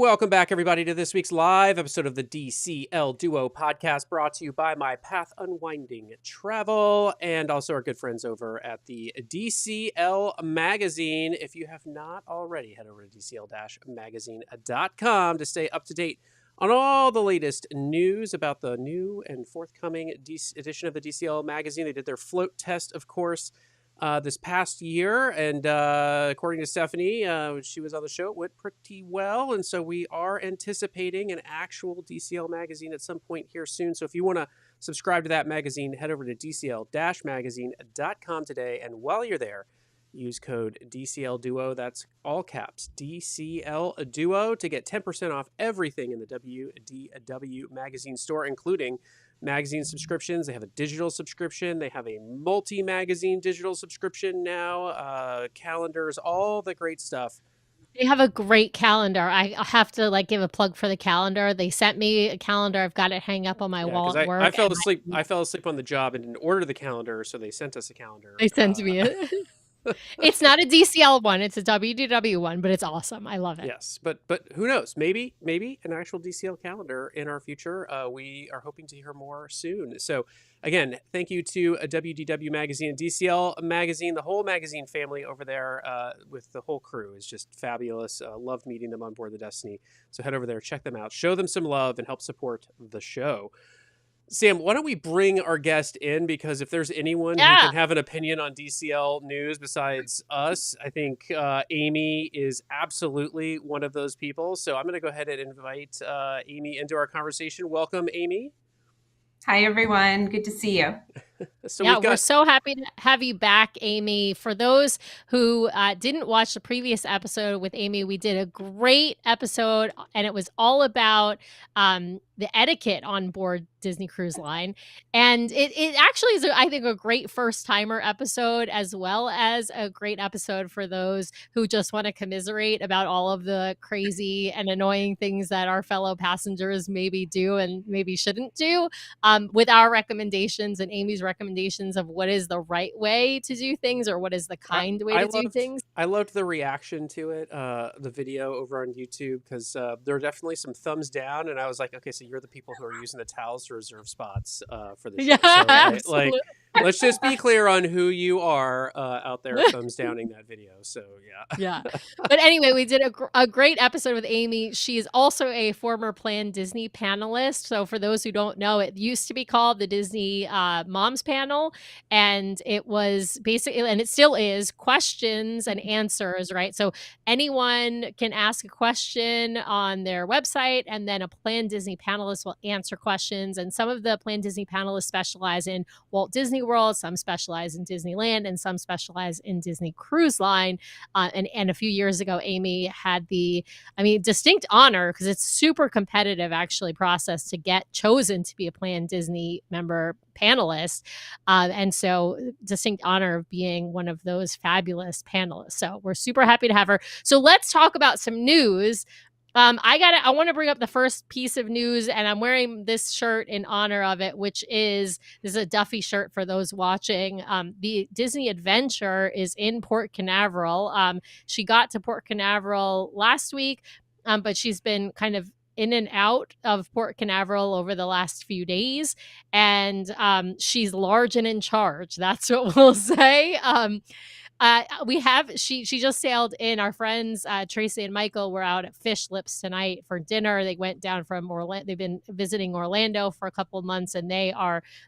Welcome back, everybody, to this week's live episode of the DCL Duo podcast, brought to you by My Path Unwinding Travel and also our good friends over at the DCL Magazine. If you have not already, head over to dcl-magazine.com to stay up to date on all the latest news about the new and forthcoming edition of the DCL Magazine. They did their float test, of course, this past year, and according to Stephanie, she was on the show, it went pretty well, and so we are anticipating an actual DCL magazine at some point here soon. So if you want to subscribe to that magazine, head over to dcl-magazine.com today, and while you're there, use code DCL Duo, that's all caps, DCL Duo, to get 10% off everything in the WDW magazine store, including magazine subscriptions. They have a digital subscription. They have a multi-magazine digital subscription now, calendars, all the great stuff. They have a great calendar. I have to give a plug for the calendar. They sent me a calendar. I've got it hanging up on my wall at work. I fell asleep on the job and didn't order the calendar, so they sent us a calendar. They sent me it. It's not a DCL one. It's a WDW one, but it's awesome. I love it. Yes, but who knows? Maybe an actual DCL calendar in our future. We are hoping to hear more soon. So again, thank you to WDW Magazine and DCL Magazine, the whole magazine family over there with the whole crew is just fabulous. Loved meeting them on board the Destiny. So head over there, check them out, show them some love, and help support the show. Sam, why don't we bring our guest in? Because if there's anyone who can have an opinion on DCL news besides us, I think Amy is absolutely one of those people. So I'm going to go ahead and invite Amy into our conversation. Welcome, Amy. Hi, everyone. Good to see you. We're so happy to have you back, Amy. For those who didn't watch the previous episode with Amy, we did a great episode, and it was all about the etiquette on board Disney Cruise Line. And it actually is, I think, a great first-timer episode, as well as a great episode for those who just want to commiserate about all of the crazy and annoying things that our fellow passengers maybe do and maybe shouldn't do, with our recommendations and Amy's recommendations of what is the right way to do things or what is the kind way to do things. I loved the reaction to it, the video over on YouTube, because there were definitely some thumbs down, and I was like, okay, so you're the people who are using the towels to reserve spots for the show. So, right? Let's just be clear on who you are out there thumbs downing that video. So yeah. But anyway, we did a great episode with Amy. She is also a former Plan Disney panelist. So for those who don't know, it used to be called the Disney Moms Panel, and it was basically, and it still is, questions and answers, right? So anyone can ask a question on their website, and then a Plan Disney panelist will answer questions. And some of the Plan Disney panelists specialize in Walt Disney World, some specialize in Disneyland, and some specialize in Disney Cruise Line. And a few years ago, Amy had the, distinct honor, because it's super competitive actually process to get chosen to be a Plan Disney member panelist. And so distinct honor of being one of those fabulous panelists. So we're super happy to have her. So let's talk about some news. I want to bring up the first piece of news, and I'm wearing this shirt in honor of it, which is, this is a Duffy shirt for those watching. The Disney Adventure is in Port Canaveral. She got to Port Canaveral last week, but she's been kind of in and out of Port Canaveral over the last few days, and she's large and in charge. That's what we'll say. She just sailed in. Our friends Tracy and Michael were out at Fish Lips tonight for dinner. They went down from Orlando. They've been visiting Orlando for a couple of months, and they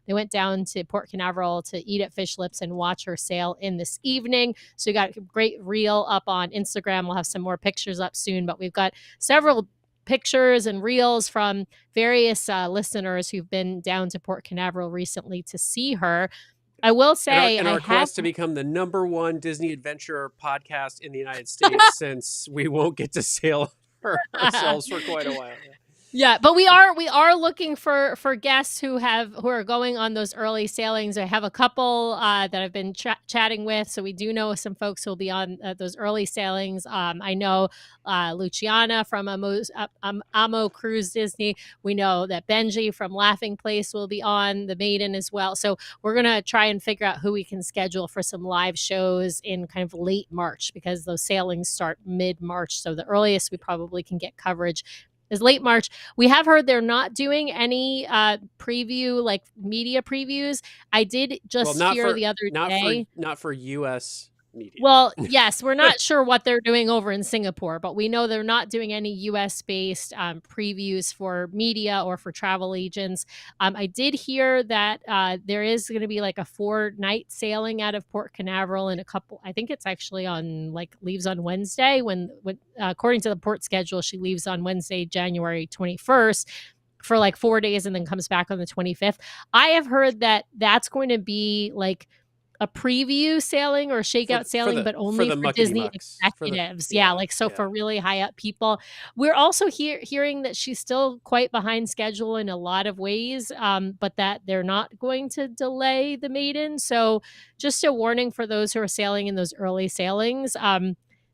went down to Port Canaveral to eat at Fish Lips and watch her sail in this evening. So we got a great reel up on Instagram. We'll have some more pictures up soon, but we've got several pictures and reels from various listeners who've been down to Port Canaveral recently to see her. I will And say our I have quest to become the #1 Disney adventure podcast in the United States, since we won't get to sail ourselves for quite a while. Yeah. Yeah, but we are looking for guests who are going on those early sailings. I have a couple that I've been chatting with, so we do know some folks who will be on those early sailings. I know Luciana from Amo Cruise Disney. We know that Benji from Laughing Place will be on the Maiden as well. So we're gonna try and figure out who we can schedule for some live shows in kind of late March, because those sailings start mid-March. So the earliest we probably can get coverage is late March. We have heard they're not doing any preview, like media previews. I did just hear the other day. Not for US media. Well, yes, we're not sure what they're doing over in Singapore, but we know they're not doing any US-based previews for media or for travel agents. I did hear that there is going to be like a 4-night sailing out of Port Canaveral in a couple. I think it's actually leaves on Wednesday when according to the port schedule, she leaves on Wednesday, January 21st. For like 4 days and then comes back on the 25th. I have heard that that's going to be like a preview sailing or shakeout sailing, but only for Disney executives. For really high up people. We're also hearing that she's still quite behind schedule in a lot of ways, but that they're not going to delay the Maiden. So just a warning for those who are sailing in those early sailings.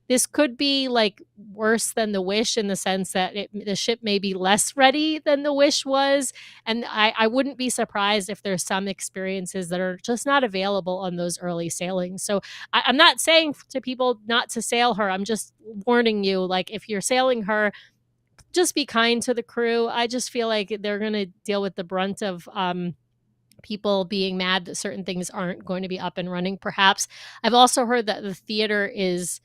This could be like worse than the Wish in the sense that the ship may be less ready than the Wish was. And I wouldn't be surprised if there's some experiences that are just not available on those early sailings. So I'm not saying to people not to sail her. I'm just warning you, like if you're sailing her, just be kind to the crew. I just feel like they're going to deal with the brunt of people being mad that certain things aren't going to be up and running, perhaps. I've also heard that the theater is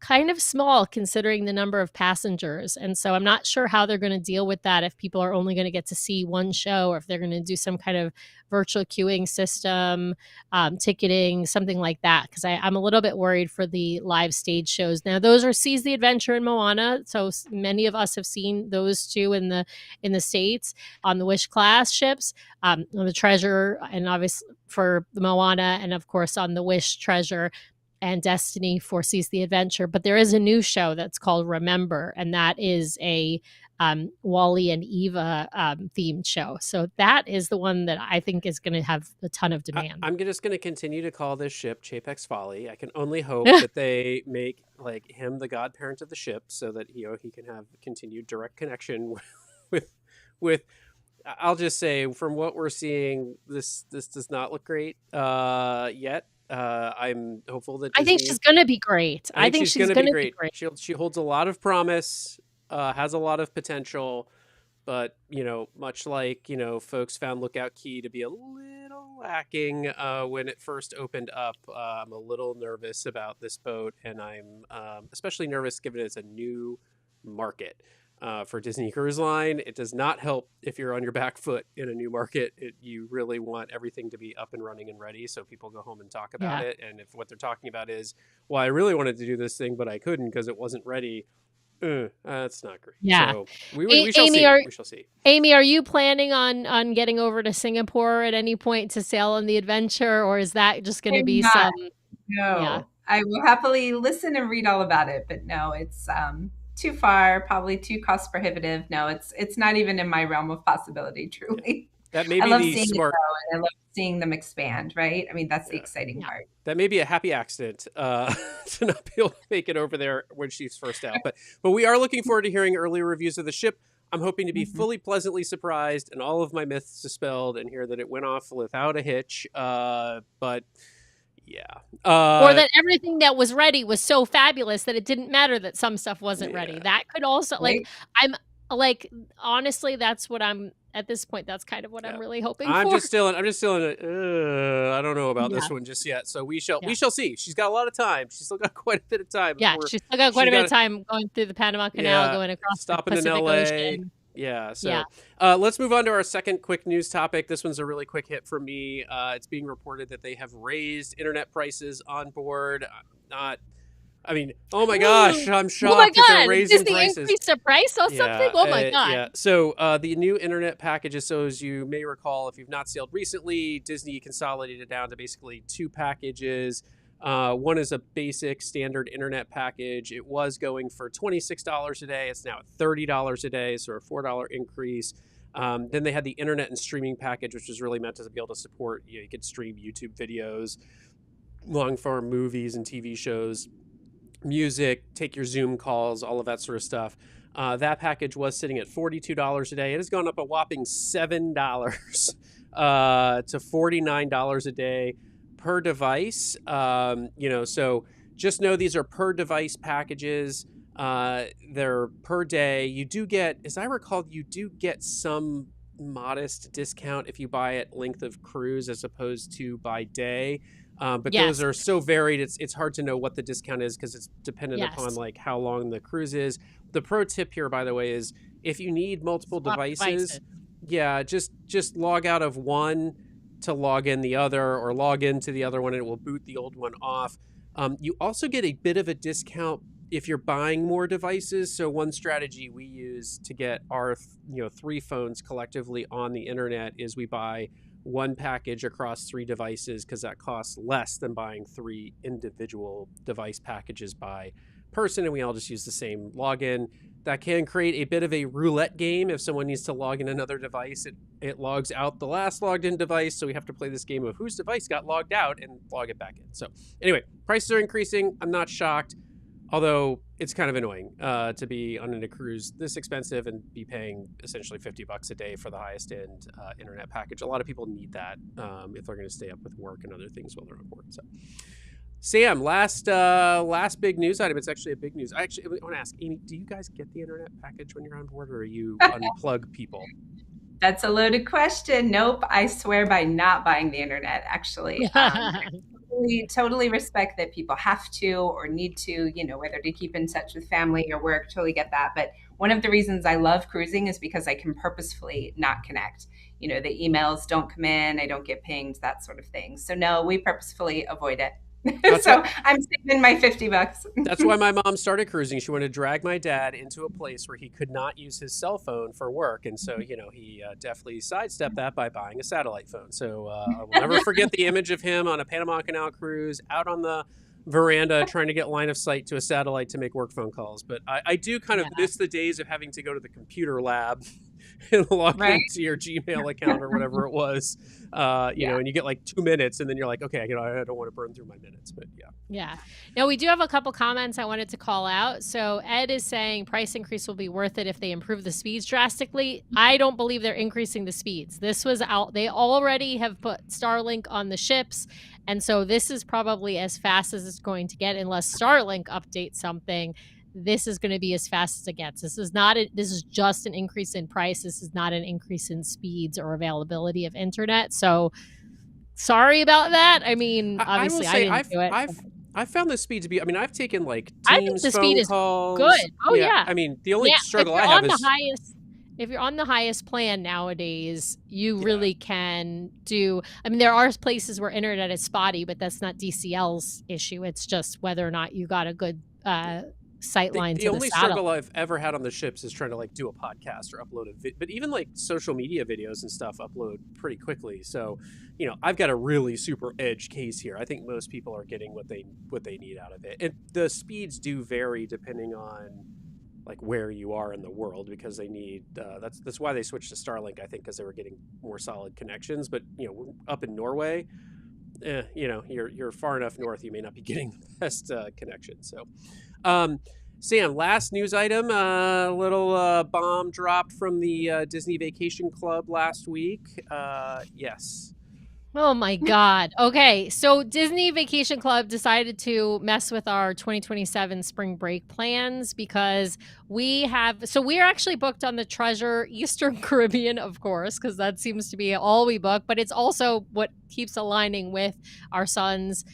kind of small considering the number of passengers. And so I'm not sure how they're going to deal with that if people are only going to get to see one show, or if they're going to do some kind of virtual queuing system, ticketing, something like that. Because I'm a little bit worried for the live stage shows. Now, those are Seize the Adventure and Moana. So many of us have seen those two in the States on the Wish class ships, on the Treasure, and obviously for the Moana, and of course on the Wish Treasure and Destiny for Seize the Adventure. But there is a new show that's called Remember, and that is a Wally and Eva themed show. So that is the one that I think is going to have a ton of demand. I'm just going to continue to call this ship Chapek's Folly. I can only hope that they make like him the godparent of the ship, so that he can have continued direct connection with. I'll just say, from what we're seeing, this does not look great yet. I'm hopeful that Disney, I think she's going to be great. I think she's going to be great. She holds a lot of promise, has a lot of potential, but much like folks found Lookout Key to be a little lacking when it first opened up. I'm a little nervous about this boat, and I'm especially nervous given it's a new market. For Disney Cruise Line, it does not help if you're on your back foot in a new market. You really want everything to be up and running and ready, so people go home and talk about it. And if what they're talking about is, well, I really wanted to do this thing, but I couldn't because it wasn't ready, that's not great. Yeah. So we shall see. We shall see. Amy, are you planning on getting over to Singapore at any point to sail on the Adventure, or is that just going to be some? No, yeah. I will happily listen and read all about it, but no, it's too far, probably too cost prohibitive. No, it's not even in my realm of possibility, truly. That may be I love the seeing smart. I love seeing them expand, right? I mean, that's the exciting part. That may be a happy accident to not be able to make it over there when she's first out. But we are looking forward to hearing early reviews of the ship. I'm hoping to be fully pleasantly surprised and all of my myths dispelled and hear that it went off without a hitch. But yeah. Or that everything that was ready was so fabulous that it didn't matter that some stuff wasn't ready. That could also, I'm like, honestly, that's what I'm, at this point, that's kind of what I'm really hoping for. I'm just still in I don't know about this one just yet. So we shall see. She's got a lot of time. She's still got quite a bit of time. Yeah, she's still got quite a bit of time going through the Panama Canal, going across the Pacific Ocean. Yeah. So let's move on to our second quick news topic. This one's a really quick hit for me. It's being reported that they have raised internet prices on board. Not I mean, oh my gosh, I'm Oh my shocked that they're god! raising Disney prices. increased the price on something? Oh my god. Yeah. So the new internet packages. So as you may recall, if you've not sailed recently, Disney consolidated down to basically two packages. One is a basic standard internet package. It was going for $26 a day. It's now $30 a day, so a $4 increase. Then they had the internet and streaming package, which was really meant to be able to support. You could stream YouTube videos, long form movies and TV shows, music, take your Zoom calls, all of that sort of stuff. That package was sitting at $42 a day. It has gone up a whopping $7 to $49 a day per device. So just know these are per device packages. They're per day. You do get, as I recall, you do get some modest discount if you buy at length of cruise as opposed to by day. But Yes. those are so varied. It's hard to know what the discount is because it's dependent Yes. upon like how long the cruise is. The pro tip here, by the way, is if you need multiple devices, yeah, just log out of one to log in the other, or log into the other one and it will boot the old one off. You also get a bit of a discount if you're buying more devices. So one strategy we use to get our 3 phones collectively on the internet is we buy one package across 3 devices because that costs less than buying 3 individual device packages by person, and we all just use the same login. That can create a bit of a roulette game. If someone needs to log in another device, it logs out the last logged in device, so we have to play this game of whose device got logged out and log it back in. So anyway, prices are increasing. I'm not shocked, although it's kind of annoying to be on a cruise this expensive and be paying essentially $50 a day for the highest end internet package. A lot of people need that if they're going to stay up with work and other things while they're on board. So, Sam, last big news item. It's actually a big news. I want to ask Amy, do you guys get the internet package when you're on board, or are you unplug people? That's a loaded question. Nope. I swear by not buying the internet, actually. Totally respect that people have to or need to, whether to keep in touch with family or work, totally get that. But one of the reasons I love cruising is because I can purposefully not connect. The emails don't come in, I don't get pinged, that sort of thing. So no, we purposefully avoid it. So I'm saving my $50. That's why my mom started cruising. She wanted to drag my dad into a place where he could not use his cell phone for work. And so, he definitely sidestepped that by buying a satellite phone. So I will never forget the image of him on a Panama Canal cruise out on the veranda trying to get line of sight to a satellite to make work phone calls. But I do kind of miss the days of having to go to the computer lab and log into your Gmail account or whatever it was, and you get like 2 minutes and then you're like, okay, I don't want to burn through my minutes, but yeah. Yeah. Now we do have a couple comments I wanted to call out. So Ed is saying price increase will be worth it if they improve the speeds drastically. I don't believe they're increasing the speeds. This was out. They already have put Starlink on the ships. And so this is probably as fast as it's going to get unless Starlink updates something. This is going to be as fast as it gets. This is just an increase in price. This is not an increase in speeds or availability of internet. So sorry about that. I mean, obviously I didn't do it. I've found the speed to be, I've taken like I think Teams the phone speed is calls. good. Oh yeah. I mean, the only struggle I have is if you're on the highest plan nowadays, you really can do. There are places where internet is spotty, but that's not DCL's issue. It's just whether or not you got a good sight line. The only struggle I've ever had on the ships is trying to like do a podcast or upload a but even like social media videos and stuff upload pretty quickly. So, I've got a really super edge case here. I think most people are getting what they need out of it. And the speeds do vary depending on like where you are in the world, because they need that's why they switched to Starlink, I think, because they were getting more solid connections. But up in Norway, you're far enough north, you may not be getting the best connection. So Sam, last news item, a little bomb dropped from the Disney Vacation Club last week. Yes. Oh my God. Okay. So Disney Vacation Club decided to mess with our 2027 spring break plans because we're actually booked on the Treasure Eastern Caribbean, of course, because that seems to be all we book, but it's also what keeps aligning with our son's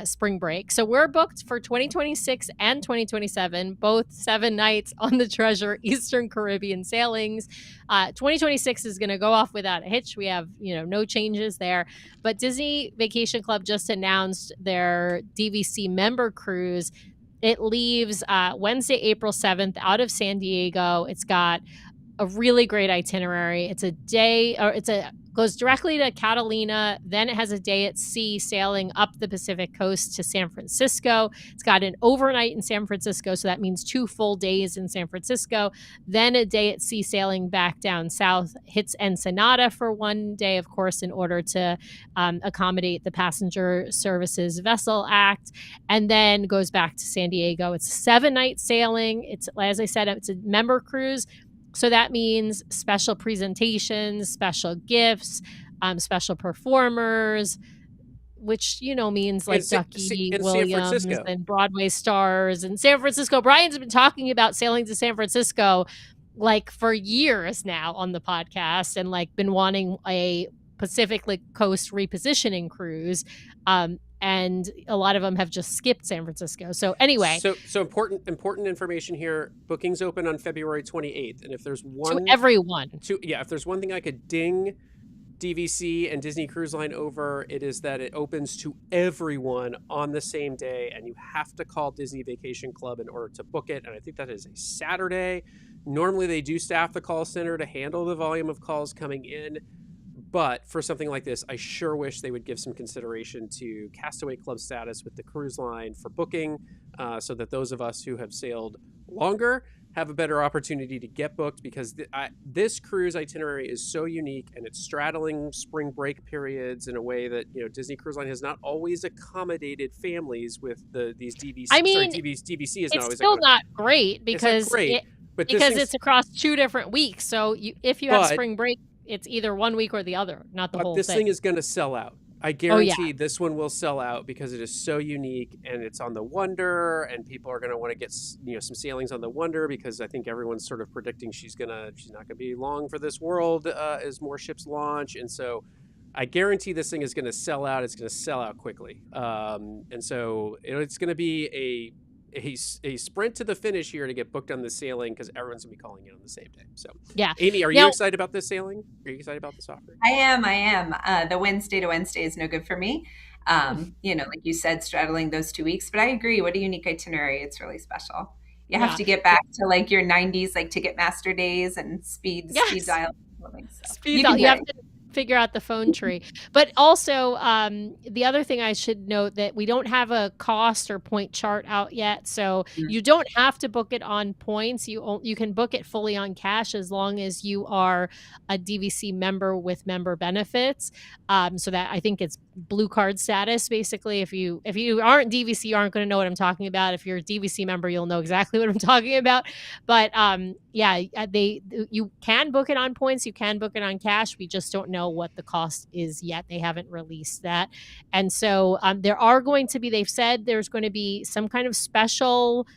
spring break. So we're booked for 2026 and 2027, both 7 nights on the Treasure Eastern Caribbean sailings. 2026 is going to go off without a hitch. We have, no changes there. But Disney Vacation Club just announced their DVC member cruise. It leaves Wednesday, April 7th out of San Diego. It's got a really great itinerary. It's a day, or goes directly to Catalina. Then it has a day at sea sailing up the Pacific coast to San Francisco. It's got an overnight in San Francisco, so that means 2 full days in San Francisco. Then a day at sea sailing back down south, hits Ensenada for 1 day, of course, in order to accommodate the Passenger Services Vessel Act, and then goes back to San Diego. It's a 7-night sailing. It's, as I said, it's a member cruise. So that means special presentations, special gifts, special performers, which, means like Ducky Williams and Broadway stars and San Francisco. Brian's been talking about sailing to San Francisco like for years now on the podcast, and like been wanting a Pacific Coast repositioning cruise. And a lot of them have just skipped San Francisco. So anyway, so important information here. Bookings open on February 28th, and if there's one to everyone, if there's one thing I could ding DVC and Disney Cruise Line over, it is that it opens to everyone on the same day, and you have to call Disney Vacation Club in order to book it. And I think that is a Saturday. Normally, they do staff the call center to handle the volume of calls coming in. But for something like this, I sure wish they would give some consideration to Castaway Club status with the cruise line for booking, so that those of us who have sailed longer have a better opportunity to get booked, because this cruise itinerary is so unique, and it's straddling spring break periods in a way that Disney Cruise Line has not always accommodated families with these DVC. I mean, DVC is not always still not great because because it's across 2 different weeks. So if you have spring break, it's either 1 week or the other, not the whole thing. This thing is going to sell out. I guarantee this one will sell out because it is so unique, and it's on the Wonder, and people are going to want to get some sailings on the Wonder, because I think everyone's sort of predicting she's not going to be long for this world as more ships launch, and so I guarantee this thing is going to sell out. It's going to sell out quickly, and so it's going to be a sprint to the finish here to get booked on the sailing, because everyone's gonna be calling in on the same day. So yeah, Amy, are you excited about this sailing? Are you excited about this offering? I am. The Wednesday to Wednesday is no good for me. Like you said, straddling those 2 weeks. But I agree. What a unique itinerary! It's really special. You have to get back to like your 90s, like Ticketmaster days and speed dial. Speed dial. You have to figure out the phone tree. But also, the other thing I should note, that we don't have a cost or point chart out yet, so you don't have to book it on points. You can book it fully on cash as long as you are a DVC member with member benefits. So that, I think it's blue card status, basically. If you aren't DVC, you aren't going to know what I'm talking about. If you're a DVC member, you'll know exactly what I'm talking about. But you can book it on points, you can book it on cash. We just don't know what the cost is yet. They haven't released that. And so they've said there's going to be some kind of special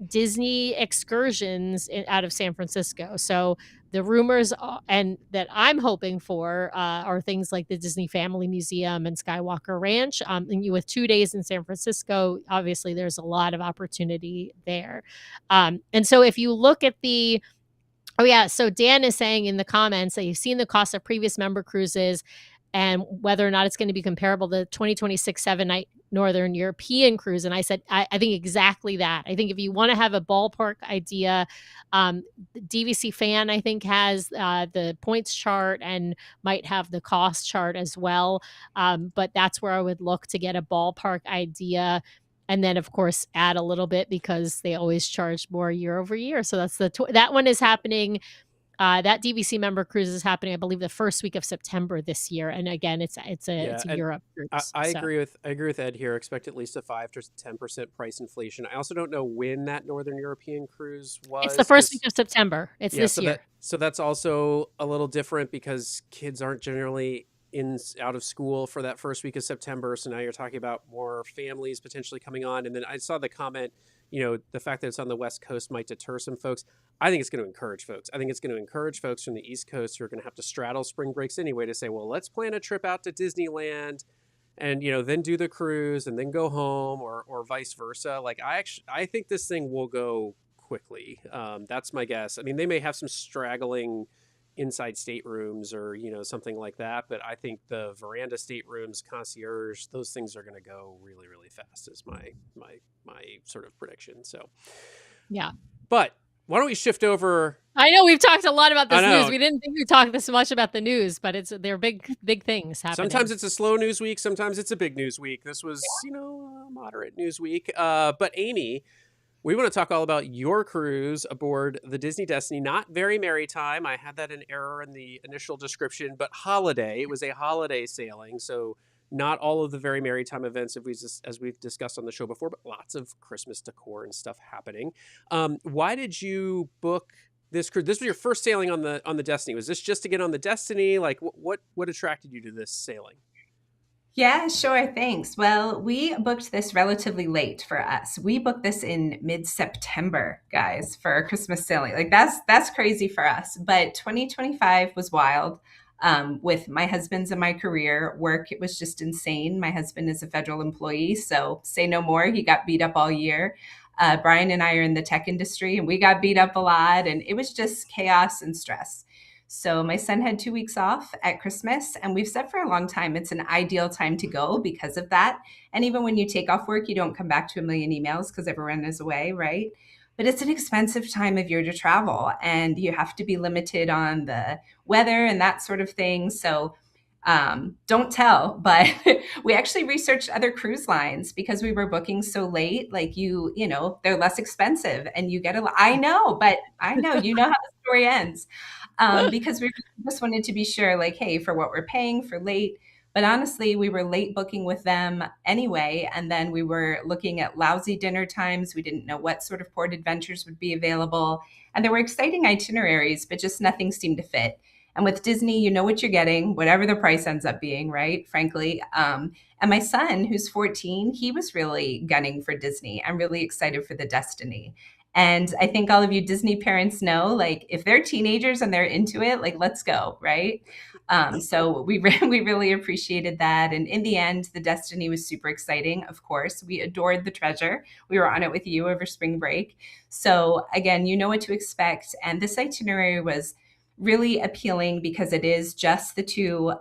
Disney excursions out of San Francisco. So the rumors and that I'm hoping for are things like the Disney Family Museum and Skywalker Ranch. And with 2 days in San Francisco, obviously there's a lot of opportunity there. And so if you look at so Dan is saying in the comments that you've seen the cost of previous member cruises and whether or not it's going to be comparable to the 2026 7-night Northern European cruise. And I said, I think exactly that. I think if you want to have a ballpark idea, DVC Fan, I think, has the points chart and might have the cost chart as well. But that's where I would look to get a ballpark idea. And then, of course, add a little bit because they always charge more year over year. So that's that one is happening. That DVC member cruise is happening, I believe, the first week of September this year. And again, it's a Europe cruise. I agree with Ed here. Expect at least a 5 to 10% price inflation. I also don't know when that Northern European cruise was. It's the first week of September. It's this year. So that's also a little different because kids aren't generally out of school for that first week of September. So now you're talking about more families potentially coming on. And then I saw the comment, the fact that it's on the West Coast might deter some folks. I think it's going to encourage folks. I think it's going to encourage folks from the East Coast who are going to have to straddle spring breaks anyway to say, well, let's plan a trip out to Disneyland and, then do the cruise and then go home or vice versa. Like I think this thing will go quickly. That's my guess. I mean, they may have some straggling inside staterooms or something like that. But I think the veranda staterooms, concierge, those things are going to go really really fast. Is my sort of prediction. So, Yeah. but why don't we shift over? I know we've talked a lot about I this news. know. We didn't think we talked this much about the news, but they're big things happening. Sometimes it's a slow news week. Sometimes it's a big news week. This was, a moderate news week. But Amy, we want to talk all about your cruise aboard the Disney Destiny. Not very merry time. I had that in error in the initial description, but holiday. It was a holiday sailing. So not all of the very merry time events as we've discussed on the show before, but lots of Christmas decor and stuff happening. Why did you book this cruise? This was your first sailing on the Destiny. Was this just to get on the Destiny? Like what attracted you to this sailing? Yeah, sure. Thanks. Well, we booked this relatively late for us. We booked this in mid-September, guys, for a Christmas sailing. Like that's crazy for us. But 2025 was wild. With my husband's and my career work, it was just insane. My husband is a federal employee, so say no more. He got beat up all year. Brian and I are in the tech industry, and we got beat up a lot, and it was just chaos and stress. So my son had 2 weeks off at Christmas, and we've said for a long time it's an ideal time to go because of that. And even when you take off work, you don't come back to a million emails because everyone is away, right? But it's an expensive time of year to travel, and you have to be limited on the weather and that sort of thing. So don't tell, but we actually researched other cruise lines because we were booking so late. Like they're less expensive, and you get I know, but I know how the story ends. Because we just wanted to be sure, like, hey, for what we're paying for late. But honestly, we were late booking with them anyway. And then we were looking at lousy dinner times. We didn't know what sort of port adventures would be available. And there were exciting itineraries, but just nothing seemed to fit. And with Disney, you know what you're getting, whatever the price ends up being, right? Frankly. And my son, who's 14, he was really gunning for Disney. I'm really excited for the Destiny. And I think all of you Disney parents know, like, if they're teenagers and they're into it, like, let's go, right? So we really appreciated that. And in the end, the Destiny was super exciting. Of course, we adored the Treasure. We were on it with you over spring break. So again, you know what to expect. And this itinerary was really appealing because it is just the two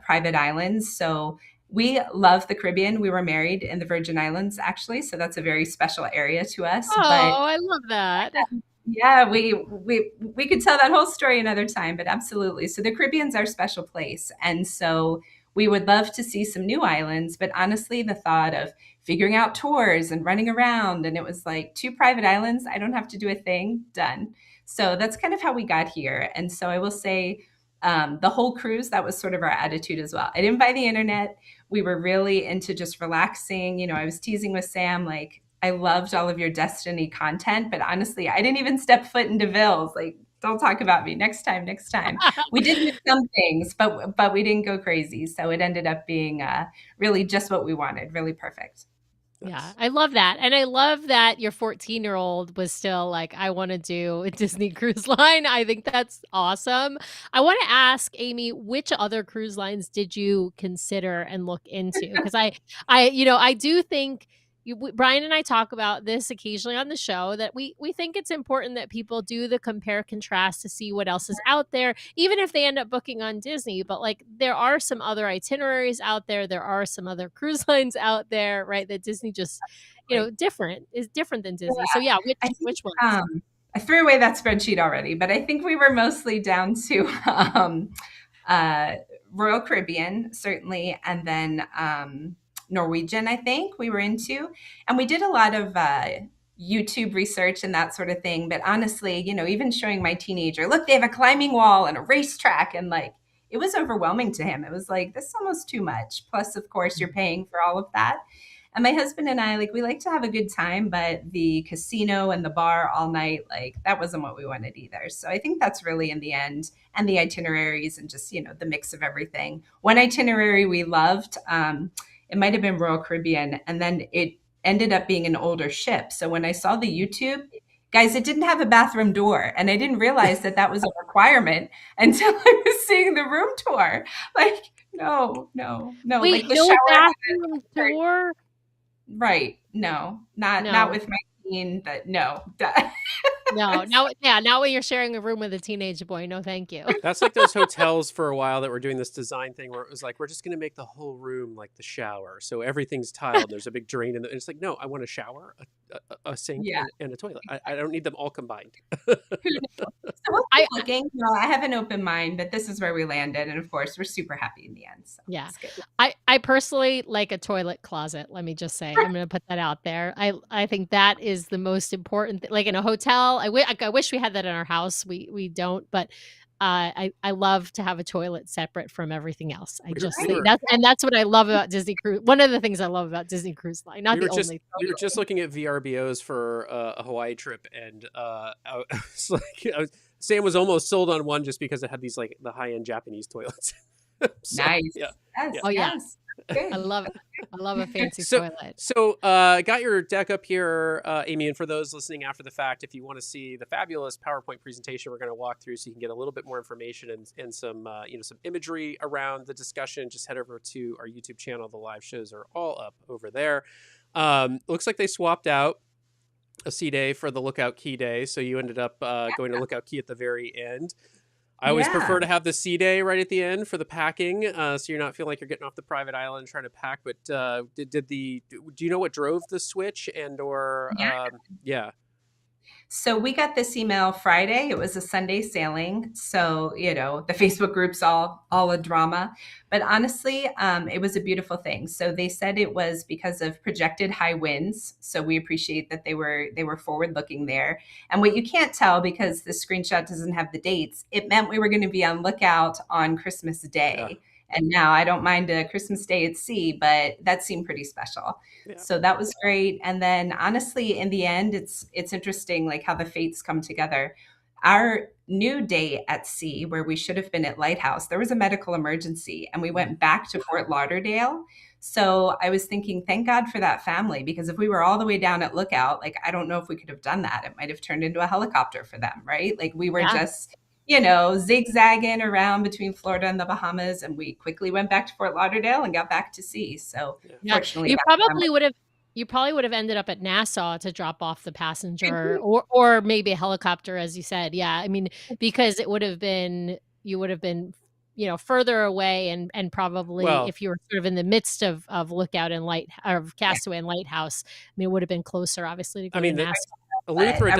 private islands. So we love the Caribbean. We were married in the Virgin Islands, actually, so that's a very special area to us. Oh, But I love that. yeah, we could tell that whole story another time, but absolutely. So the Caribbean's our special place, and so we would love to see some new islands. But honestly, the thought of figuring out tours and running around, and it was like two private islands. I don't have to do a thing. Done. So that's kind of how we got here. And so I will say, the whole cruise, that was sort of our attitude as well. I didn't buy the internet. We were really into just relaxing. I was teasing with Sam, like, I loved all of your Destiny content, but honestly, I didn't even step foot in DeVille's. Like, don't talk about me. Next time, next time. We did do some things, but we didn't go crazy. So it ended up being really just what we wanted. Really perfect. Yeah, I love that. And I love that your 14-year-old was still like, I want to do a Disney cruise line. I think that's awesome. I want to ask Amy, which other cruise lines did you consider and look into? Because I do think Brian and I talk about this occasionally on the show, that we think it's important that people do the compare contrast to see what else is out there, even if they end up booking on Disney. But like, there are some other itineraries out there. There are some other cruise lines out there, right? That Disney just, is different than Disney. So yeah, which ones? I threw away that spreadsheet already, but I think we were mostly down to Royal Caribbean, certainly, and then Norwegian, I think we were into. And we did a lot of YouTube research and that sort of thing. But honestly, even showing my teenager, look, they have a climbing wall and a racetrack, and like, it was overwhelming to him. It was like, this is almost too much. Plus, of course, you're paying for all of that. And my husband and I, like, we like to have a good time, but the casino and the bar all night, like, that wasn't what we wanted either. So I think that's really in the end, and the itineraries and just, the mix of everything. One itinerary we loved, it might have been Royal Caribbean, and then it ended up being an older ship. So when I saw the YouTube, guys, it didn't have a bathroom door, and I didn't realize that was a requirement until I was seeing the room tour. Like, no. Wait, like the no shower bathroom tour? Right. No, not with my teen, but no. No, now yeah, now when you're sharing a room with a teenage boy, no thank you. That's like those hotels for a while that were doing this design thing where it was like, we're just going to make the whole room like the shower. So everything's tiled. There's a big drain in the, and it's like, no, I want a shower, a sink, Yeah. and a toilet. I don't need them all combined. Who knows? So we'll I keep looking. No, I have an open mind, but this is where we landed. And of course, we're super happy in the end. So Yeah. it's good. I personally like a toilet closet, let me just say. I'm gonna put that out there. I think that is the most important like, in a hotel, I wish we had that in our house. We don't, but, I love to have a toilet separate from everything else. I We were, just we think were, that's what I love about Disney Cruise one of the things I love about Disney Cruise Line, not the only. we were just looking at VRBOs for a Hawaii trip, and I was like, Sam was almost sold on one just because it had these like the high end Japanese toilets. So, Nice. yeah. Yes. Yeah. Oh, yeah. Yes. Good. I love it. I love a fancy So, toilet. so got your deck up here, Amy, and for those listening after the fact, if you want to see the fabulous PowerPoint presentation we're going to walk through, so you can get a little bit more information and some some imagery around the discussion, just head over to our YouTube channel. The live shows are all up over there. Looks like they swapped out a C day for the Lookout Key day, so you ended up going to Lookout Key at the very end. I always prefer to have the C day right at the end for the packing, so you're not feeling like you're getting off the private island and trying to pack. But do you know what drove the switch and or yeah? So we got this email Friday. It was a Sunday sailing. So, the Facebook group's all a drama. But honestly, it was a beautiful thing. So they said it was because of projected high winds. So we appreciate that they were forward looking there. And what you can't tell because the screenshot doesn't have the dates, it meant we were going to be on lookout on Christmas Day. Yeah. And now I don't mind a Christmas Day at sea, but that seemed pretty special. Yeah. So that was great. And then honestly, in the end, it's interesting like how the fates come together. Our new day at sea, where we should have been at Lighthouse, there was a medical emergency and we went back to Fort Lauderdale. So I was thinking, thank God for that family, because if we were all the way down at Lookout, like I don't know if we could have done that. It might have turned into a helicopter for them, right? Like we were just zigzagging around between Florida and the Bahamas, and we quickly went back to Fort Lauderdale and got back to sea. So fortunately, you probably would have ended up at Nassau to drop off the passenger, or maybe a helicopter, as you said. Yeah, I mean, because you would have been further away, and probably if you were sort of in the midst of Lookout and Castaway and Lighthouse, I mean, it would have been closer, obviously, to go to Nassau. Eleuthera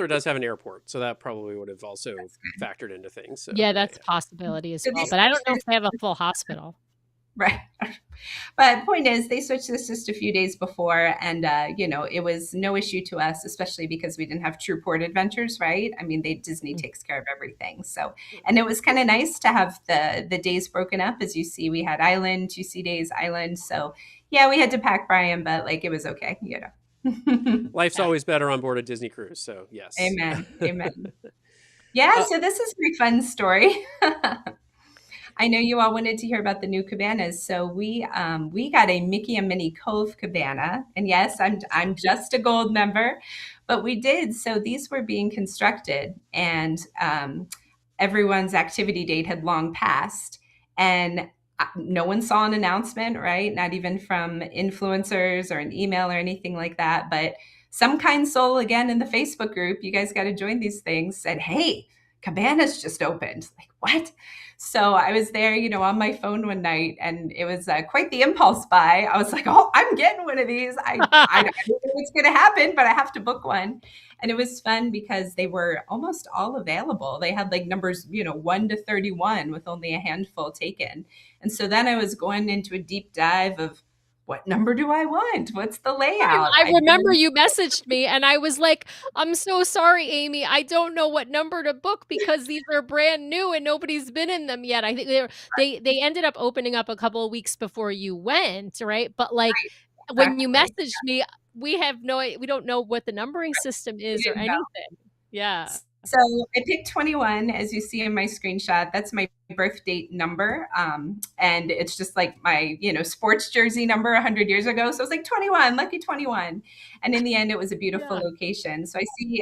does have an airport, so that probably would have also factored into things. So, yeah, that's a possibility as well. But I don't know if they have a full hospital. Right. But point is, they switched this just a few days before, and it was no issue to us, especially because we didn't have true port adventures, right? I mean, Disney takes care of everything. So, and it was kind of nice to have the days broken up. As you see, we had island, 2 sea days, island. So, yeah, we had to pack Brian, but like it was okay, Life's always better on board a Disney cruise. So yes. Amen. Yeah. So this is a fun story. I know you all wanted to hear about the new cabanas. So we got a Mickey and Minnie Cove cabana. And yes, I'm just a gold member, but we did. So these were being constructed, and everyone's activity date had long passed. And no one saw an announcement, right? Not even from influencers or an email or anything like that. But some kind soul, again, in the Facebook group, you guys got to join these things, said, hey, cabanas just opened. Like, what? So I was there, on my phone one night, and it was quite the impulse buy. I was like, oh, I'm getting one of these. I don't know what's going to happen, but I have to book one. And it was fun because they were almost all available. They had like numbers, 1 to 31 with only a handful taken. And so then I was going into a deep dive of, what number do I want? What's the layout? I remember you messaged me and I was like, I'm so sorry, Amy. I don't know what number to book because these are brand new and nobody's been in them yet. I think they ended up opening up a couple of weeks before you went, right? But like when you messaged me, we don't know what the numbering system is or anything. Yeah. So I picked 21, as you see in my screenshot. That's my birth date number. And it's just like my, sports jersey number 100 years ago. So it was like 21, lucky 21. And in the end, it was a beautiful location. So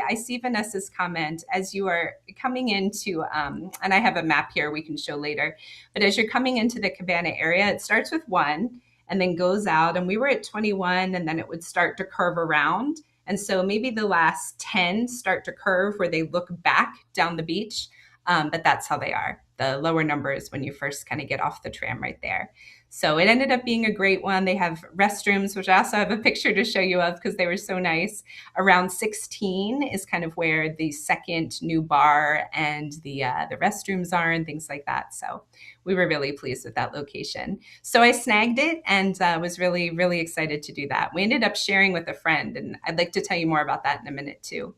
I see Vanessa's comment as you are coming into, and I have a map here we can show later, but as you're coming into the cabana area, it starts with 1 and then goes out. And we were at 21, and then it would start to curve around. And so maybe the last 10 start to curve where they look back down the beach. But that's how they are. The lower numbers when you first kind of get off the tram right there. So it ended up being a great one. They have restrooms, which I also have a picture to show you of because they were so nice. Around 16 is kind of where the second new bar and the restrooms are and things like that. So we were really pleased with that location. So I snagged it and was really, really excited to do that. We ended up sharing with a friend, and I'd like to tell you more about that in a minute too.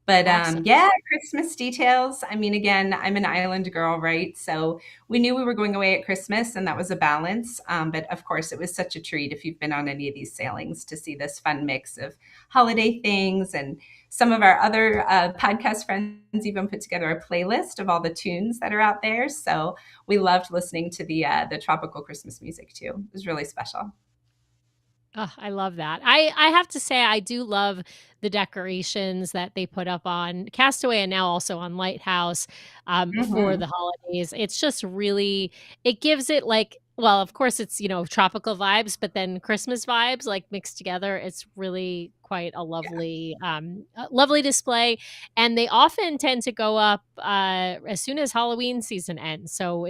But Awesome. yeah, Christmas details. I mean, again, I'm an island girl, right? So we knew we were going away at Christmas, and that was a balance. But of course, it was such a treat if you've been on any of these sailings to see this fun mix of holiday things. And some of our other podcast friends even put together a playlist of all the tunes that are out there. So we loved listening to the tropical Christmas music too. It was really special. Oh, I love that. I have to say I do love the decorations that they put up on Castaway and now also on Lighthouse, for Hmm. the holidays. It's just really it gives it, like, well, of course, it's, tropical vibes, but then Christmas vibes, like, mixed together. It's really quite a lovely display, and they often tend to go up, as soon as Halloween season ends. So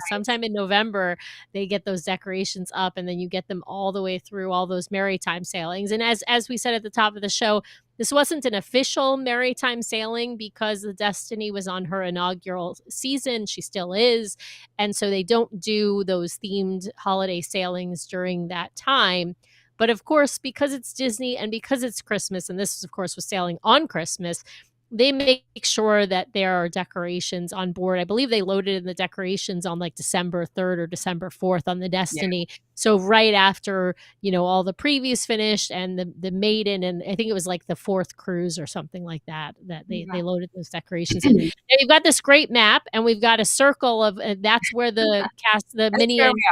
sometime in November, they get those decorations up, and then you get them all the way through all those maritime sailings. And as we said at the top of the show, this wasn't an official maritime sailing because the Destiny was on her inaugural season. She still is. And so they don't do those themed holiday sailings during that time. But of course, because it's Disney and because it's Christmas, and this, of course, was sailing on Christmas, they make sure that there are decorations on board. I believe they loaded in the decorations on like December 3rd or December 4th on the Yeah. Destiny. So right after, all the previews finished and the maiden, and I think it was like the fourth cruise or something like that, that they Yeah. loaded those decorations in. And we've got this great map, and we've got a circle of that's where the That's Minnie where and we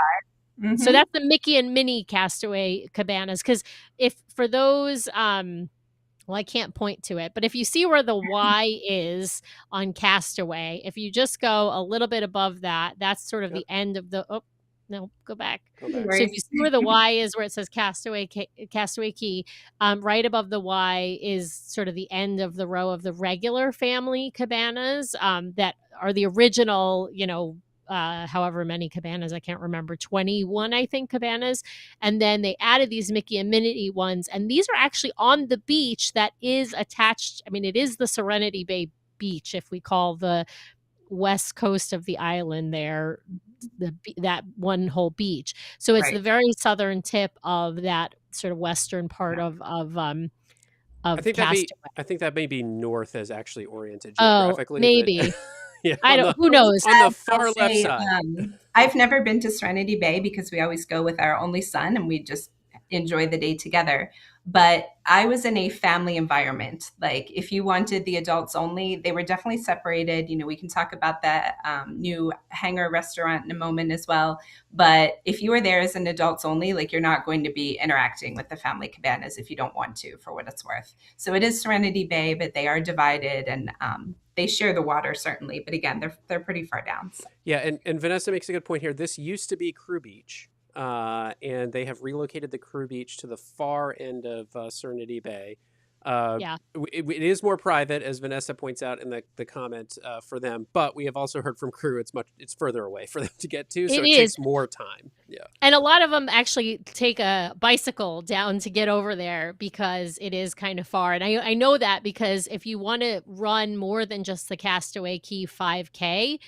are. so Hmm. that's the Mickey and Minnie Castaway cabanas. Because if for those, well, I can't point to it, but if you see where the Y is on Castaway, if you just go a little bit above that, that's sort of Yep. the end of the oh, no, go back. Go No back. So if you worries. see where the Y is, where it says Castaway Key, right above the Y is sort of the end of the row of the regular family cabanas, that are the original, however many cabanas, I can't remember, 21, I think, cabanas. And then they added these Mickey and Minnie ones. And these are actually on the beach that is attached. I mean, it is the Serenity Bay beach, if we call the west coast of the island there that one whole beach. So it's Right. the very southern tip of that sort of western part Yeah. I of think that may Castaway. I think that may be north as actually oriented Oh, geographically, but maybe. yeah, I don't who A little knows? on the sad, I'll far left say, side. I've never been to Serenity Bay because we always go with our only son and we just enjoy the day together. But I was in a family environment. Like if you wanted the adults only, they were definitely separated. We can talk about that new hangar restaurant in a moment as well. But if you were there as an adults only, like you're not going to be interacting with the family cabanas if you don't want to, for what it's worth. So it is Serenity Bay, but they are divided and they share the water certainly. But again, they're pretty far down. So. Yeah, and Vanessa makes a good point here. This used to be Crew Beach, and they have relocated the Crew Beach to the far end of Serenity Bay. Yeah. It is more private, as Vanessa points out in the comment for them. But we have also heard from Crew it's further away for them to get to, so It it is. takes more time. Yeah. And a lot of them actually take a bicycle down to get over there because it is kind of far. And I know that because if you want to run more than just the Castaway Key 5K,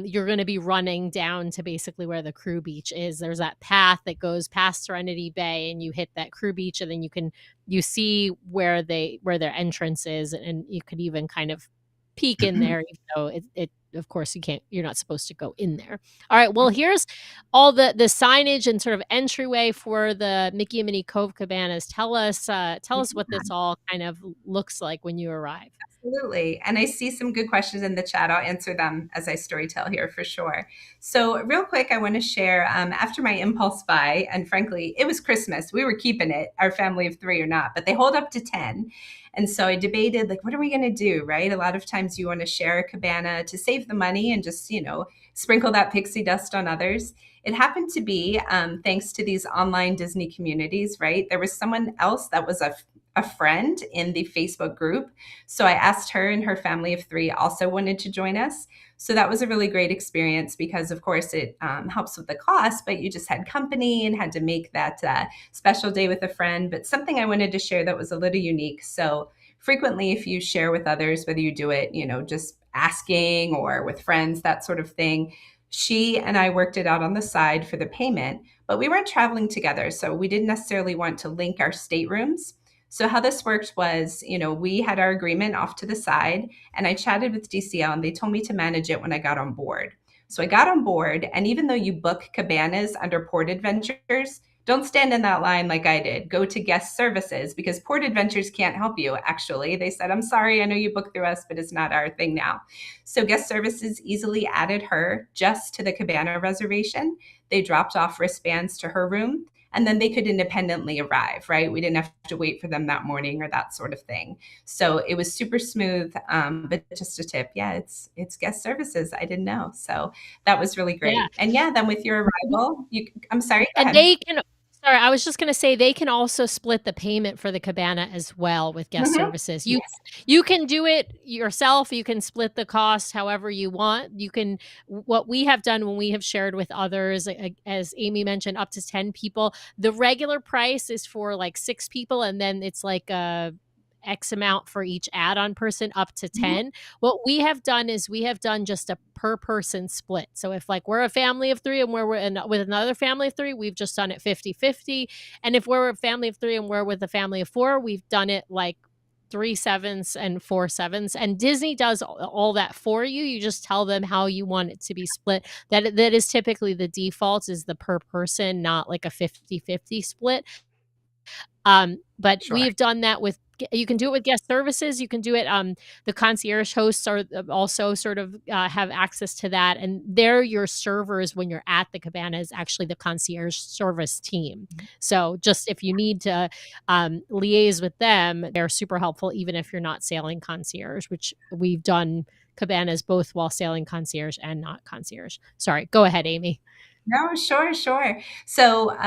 you're going to be running down to basically where the Crew Beach is. There's that path that goes past Serenity Bay, and you hit that Crew Beach, and then you see where their entrance is, and you could even kind of peek in there, even though it of course you're not supposed to go in there. All right, well, here's all the signage and sort of entryway for the Mickey and Minnie Cove Cabanas. Tell us what this all kind of looks like when you arrive. Absolutely. And I see some good questions in the chat. I'll answer them as I storytell here for sure. So, real quick, I want to share after my impulse buy, and frankly, it was Christmas. We were keeping it, our family of three or not, but they hold up to 10. And so I debated, like, what are we going to do, right? A lot of times you want to share a cabana to save the money and just, sprinkle that pixie dust on others. It happened to be, thanks to these online Disney communities, right? There was someone else that was a friend in the Facebook group. So I asked her and her family of 3 also wanted to join us. So that was a really great experience because, of course, it helps with the cost, but you just had company and had to make that special day with a friend. But something I wanted to share that was a little unique. So frequently, if you share with others, whether you do it, just asking or with friends, that sort of thing, she and I worked it out on the side for the payment, but we weren't traveling together. So we didn't necessarily want to link our staterooms. So how this worked was, we had our agreement off to the side and I chatted with DCL and they told me to manage it when I got on board. So I got on board, and even though you book cabanas under Port Adventures, don't stand in that line like I did. Go to guest services because Port Adventures can't help you, actually. They said, I'm sorry, I know you booked through us, but it's not our thing now. So guest services easily added her just to the cabana reservation. They dropped off wristbands to her room, and then they could independently arrive, right? We didn't have to wait for them that morning or that sort of thing. So it was super smooth. But just a tip, yeah, it's guest services. I didn't know. So that was really Yeah. great. And yeah, then with your arrival, I'm sorry, go And ahead. they can sorry, I was just gonna say they can also split the payment for the cabana as well with guest Mhm. services. You Yes. you can do it yourself, you can split the cost however you want. You can what we have done when we have shared with others, as Amy mentioned, up to 10 people. The regular price is for like 6 people, and then it's like a X amount for each add-on person up to Mhm. 10. What we have done is we have done just a per person split. So if like we're a family of 3 and we're with another family of 3, we've just done it 50-50. And if we're a family of 3 and we're with a family of 4, we've done it like 3 sevens and 4 sevens. And Disney does all that for you. You just tell them how you want it to be split. That is typically the default, is the per person, not like a 50-50 split. But Sure. we've done that with you can do it with guest services, you can do it, the concierge hosts are also sort of, have access to that, and they're your servers when you're at the cabana is actually the concierge service team. So just if you need to, liaise with them, they're super helpful even if you're not sailing concierge, which we've done cabanas both while sailing concierge and not concierge. Sorry, go ahead, Amy. No, sure, sure. So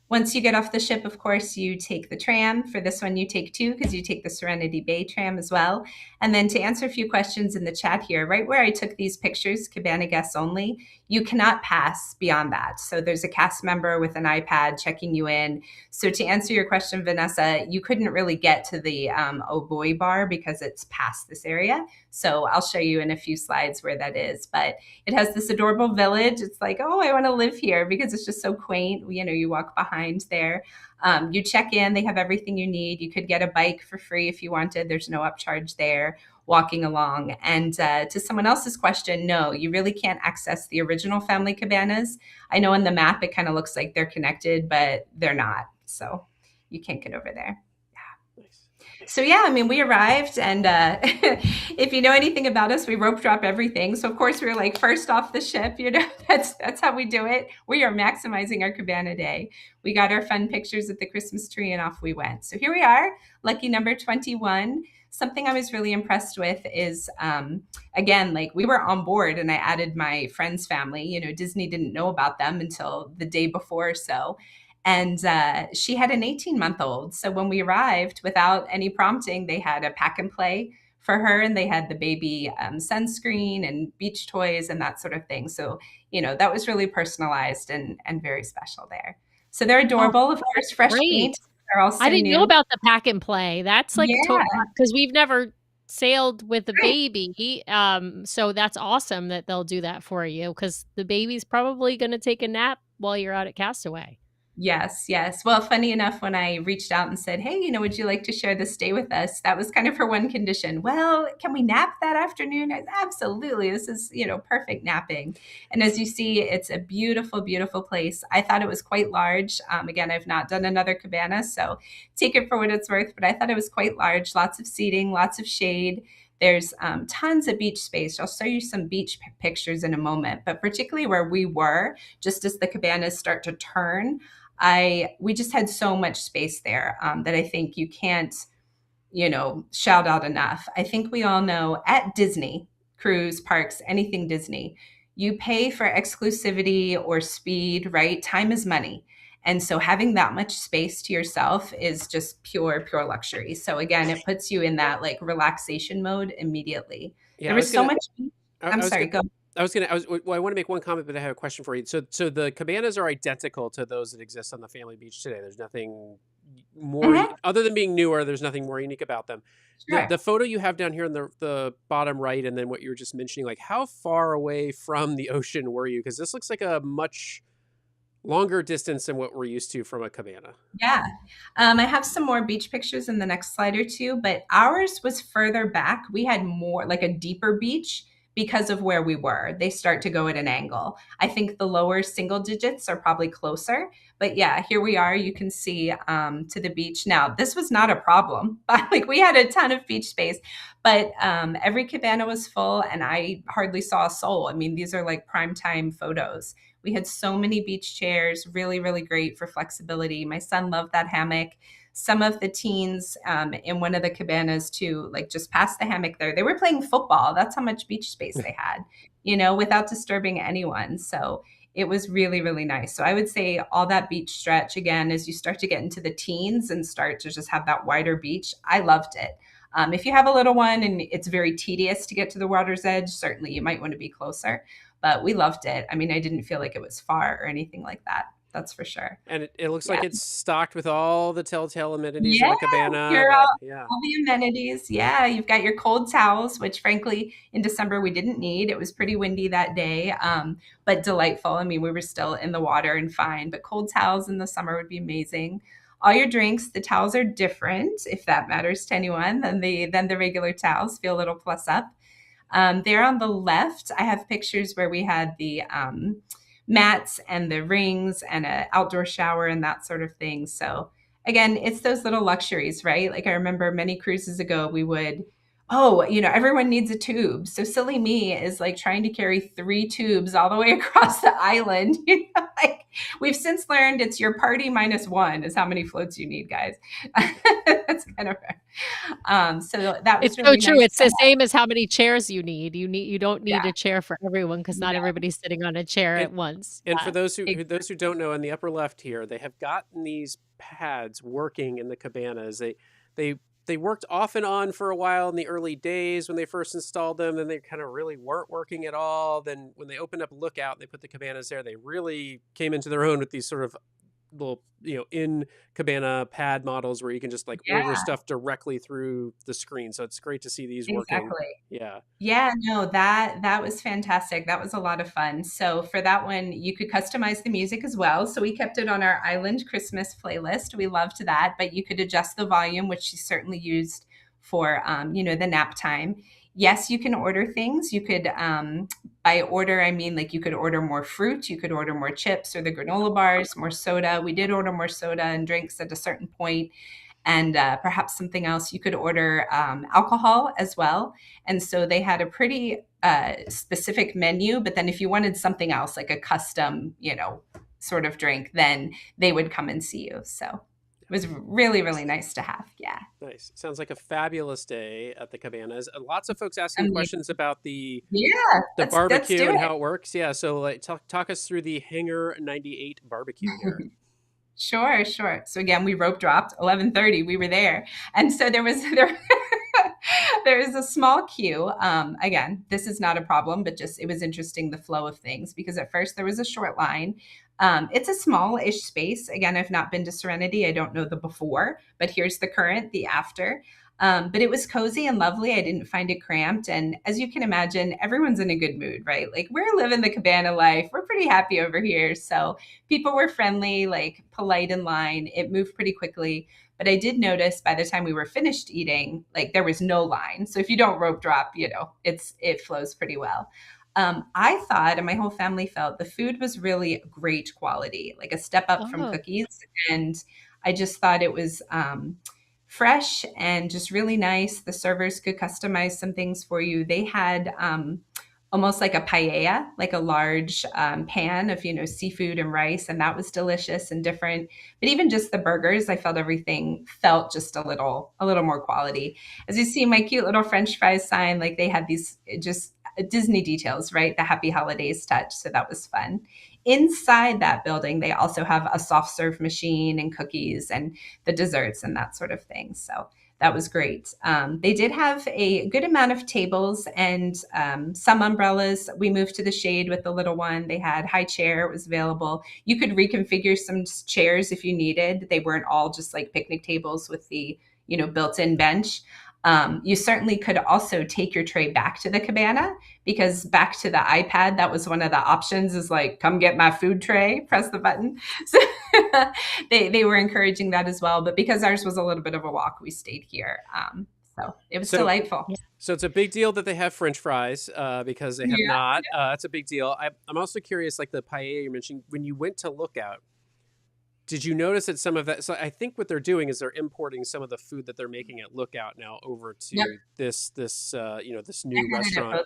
once you get off the ship, of course, you take the tram. For this one, you take 2 because you take the Serenity Bay tram as well. And then to answer a few questions in the chat here, right where I took these pictures, cabana guests only, you cannot pass beyond that. So there's a cast member with an iPad checking you in. So to answer your question, Vanessa, you couldn't really get to the Oh Boy bar because it's past this area. So I'll show you in a few slides where that is. But it has this adorable village. It's like, oh, I want to live here because it's just so quaint. You walk behind there. You check in. They have everything you need. You could get a bike for free if you wanted. There's no upcharge there walking along. And to someone else's question, no, you really can't access the original family cabanas. I know on the map it kind of looks like they're connected, but they're not. So you can't get over there. Nice. So yeah, I mean, we arrived, and if you know anything about us, we rope drop everything. So of course we were like first off the ship. That's how we do it. We are maximizing our cabana day. We got our fun pictures at the Christmas tree, and off we went. So here we are, lucky number 21. Something I was really impressed with is, again, like we were on board, and I added my friend's family. Disney didn't know about them until the day before or so. And she had an 18-month-old. So when we arrived, without any prompting, they had a pack and play for her, and they had the baby sunscreen and beach toys and that sort of thing. So, that was really personalized and very special there. So they're Oh, adorable. Of course, that's fresh great. paint. They're I also didn't know new. about the pack and play. That's like Yeah. because we've never sailed with a Right. baby. So that's awesome that they'll do that for you because the baby's probably going to take a nap while you're out at Castaway. Yes, yes. Well, funny enough, when I reached out and said, hey, would you like to share this day with us? That was kind of her one condition. Well, can we nap that afternoon? Absolutely. This is, perfect napping. And as you see, it's a beautiful, beautiful place. I thought it was quite large. Again, I've not done another cabana, so take it for what it's worth, but I thought it was quite large. Lots of seating, lots of shade. There's tons of beach space. I'll show you some beach pictures in a moment, but particularly where we were, just as the cabanas start to turn, we just had so much space there that I think you can't, shout out enough. I think we all know at Disney, cruise parks, anything Disney, you pay for exclusivity or speed, right? Time is money. And so having that much space to yourself is just pure luxury. So again, it puts you in that like relaxation mode immediately. Yeah, There I was was so gonna. much. I, I'm I was sorry, gonna. go. Well, I want to make one comment, but I have a question for you. So the cabanas are identical to those that exist on the family beach today. There's nothing more Mhm, other than being newer. There's nothing more unique about them. The sure. photo you have down here in the bottom right, and then what you were just mentioning, like how far away from the ocean were you? Because this looks like a much longer distance than what we're used to from a cabana. Yeah. I have some more beach pictures in the next slide or two, but ours was further back. We had more like a deeper beach because of where we were. They start to go at an angle. I think the lower single digits are probably closer. But yeah, here we are. You can see to the beach. Now, this was not a problem. Like we had a ton of beach space, but every cabana was full and I hardly saw a soul. I mean, these are like prime time photos. We had so many beach chairs, really great for flexibility. My son loved that hammock. Some of the teens in one of the cabanas too, like just past the hammock there, they were playing football. That's how much beach space they had, without disturbing anyone. So it was really nice. So I would say all that beach stretch again, as you start to get into the teens and start to just have that wider beach, I loved it. If you have a little one and it's very tedious to get to the water's edge, certainly you might want to be closer, but we loved it. I mean, I didn't feel like it was far or anything like that. That's for sure. And it looks like Yeah. it's stocked with all the telltale amenities of Yeah. a cabana. Here are Yeah. all the amenities. Yeah. You've got your cold towels, which frankly, in December, we didn't need. It was pretty windy that day, but delightful. I mean, we were still in the water and fine, but cold towels in the summer would be amazing. All your drinks, the towels are different, if that matters to anyone, than the regular towels. Feel a little plus up. There on the left, I have pictures where we had the mats and the rings and an outdoor shower and that sort of thing. So again, it's those little luxuries, right? Like I remember many cruises ago, we would, oh, everyone needs a tube. So silly me is like trying to carry 3 tubes all the way across the island. Like we've since learned it's your party minus one is how many floats you need, guys. That's kind of so that was It's so really true. nice It's to the have. same as how many chairs you need. You don't need Yeah. a chair for everyone because not No, everybody's sitting on a chair And at once. and for Yeah. those who don't know, in the upper left here, they have gotten these pads working in the cabanas. They they worked off and on for a while in the early days when they first installed them. Then they kind of really weren't working at all. Then when they opened up Lookout and they put the cabanas there, they really came into their own with these sort of little in cabana pad models where you can just like order yeah, stuff directly through the screen. So it's great to see these working. exactly. Yeah. Yeah, no, that was fantastic. That was a lot of fun. So for that one, you could customize the music as well. So we kept it on our island Christmas playlist. We loved that, but you could adjust the volume, which she certainly used for the nap time. Yes, you can order things. You could by order, I mean like you could order more fruit, you could order more chips or the granola bars, more soda. We did order more soda and drinks at a certain point and perhaps something else. You could order alcohol as well. And so they had a pretty specific menu. But then if you wanted something else, like a custom, sort of drink, then they would come and see you. So it was really nice to have. Yeah. Nice. Sounds like a fabulous day at the cabanas. Lots of folks I asking mean, questions about the yeah, the let's barbecue do and it. how it works. Yeah, so like talk us through the Hangar 98 barbecue here. Sure. So again, we rope dropped 11:30. We were there, and so there was there was a small queue. Again, this is not a problem, but just it was interesting the flow of things because at first there was a short line. It's a small-ish space. Again, I've not been to Serenity. I don't know the before, but here's the current, the after. But it was cozy and lovely. I didn't find it cramped. And as you can imagine, everyone's in a good mood, right? Like we're living the cabana life. We're pretty happy over here. So people were friendly, like polite in line. It moved pretty quickly. But I did notice by the time we were finished eating, like there was no line. So if you don't rope drop, it flows pretty well. I thought, and my whole family felt, the food was really great quality, like a step up from Oh. cookies. And I just thought it was fresh and just really nice. The servers could customize some things for you. They had almost like a paella, like a large pan of seafood and rice, and that was delicious and different. But even just the burgers, I felt everything felt just a little more quality. As you see, my cute little French fries sign, like they had these just Disney details, right? The Happy Holidays touch. So that was fun. inside that building, they also have a soft serve machine and cookies and the desserts and that sort of thing. So that was great. They did have a good amount of tables and some umbrellas. We moved to the shade with the little one. They had high chair, it was available. You could reconfigure some chairs if you needed. They weren't all just like picnic tables with the, built-in bench. You certainly could also take your tray back to the cabana, because back to the iPad, that was one of the options, is like, come get my food tray, press the button. So they were encouraging that as well. But because ours was a little bit of a walk, we stayed here. So it was delightful. Yeah. So it's a big deal that they have French fries because they have not. That's a big deal. I'm also curious, like the paella you mentioned, when you went to Lookout, did you notice that some of that? So I think what they're doing is they're importing some of the food that they're making at Lookout now over to this this new restaurant.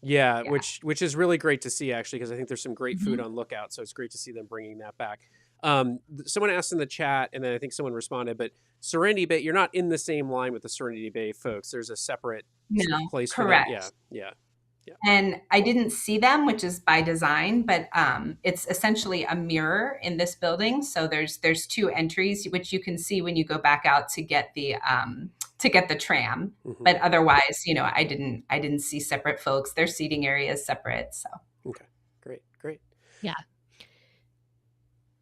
Yeah, which is really great to see, actually, because I think there's some great food on Lookout. So it's great to see them bringing that back. Someone asked in the chat, and then I think someone responded, but Serenity Bay, you're not in the same line with the Serenity Bay folks. There's a separate place correct. for that. Yeah. And I didn't see them, which is by design, but it's essentially a mirror in this building. So there's two entries, which you can see when you go back out to get the tram. But otherwise, I didn't see separate folks. Their seating area is separate. So okay, great. Yeah.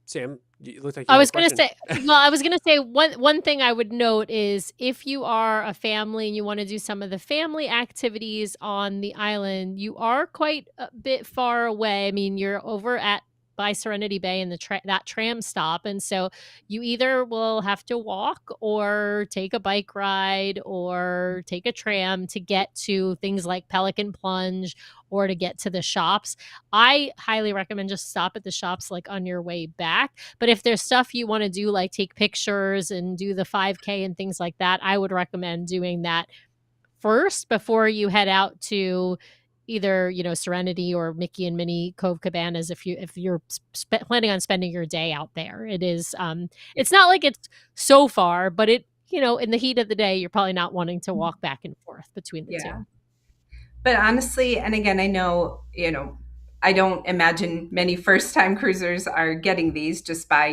Sam, you looked like I was going to say one thing I would note is, if you are a family and you want to do some of the family activities on the island, you are quite a bit far away. I mean, you're over by Serenity Bay and that tram stop, and so you either will have to walk or take a bike ride or take a tram to get to things like Pelican Plunge or to get to the shops. I highly recommend just stop at the shops like on your way back. But if there's stuff you want to do, like take pictures and do the 5K and things like that, I would recommend doing that first before you head out to either Serenity or Mickey and Minnie Cove Cabanas, if you're planning on spending your day out there. It is it's not like it's so far, but it in the heat of the day, you're probably not wanting to walk back and forth between the two. But honestly, and again, I know, I don't imagine many first-time cruisers are getting these just by,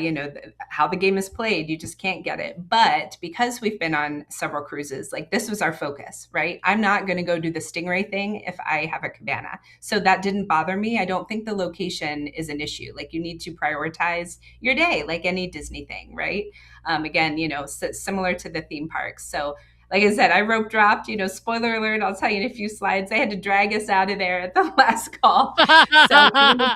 how the game is played. You just can't get it. But because we've been on several cruises, like this was our focus, right? I'm not going to go do the Stingray thing if I have a cabana. So that didn't bother me. I don't think the location is an issue. Like, you need to prioritize your day, like any Disney thing, right? Again, similar to the theme parks. So like I said, I rope dropped, spoiler alert, I'll tell you in a few slides, they had to drag us out of there at the last call. So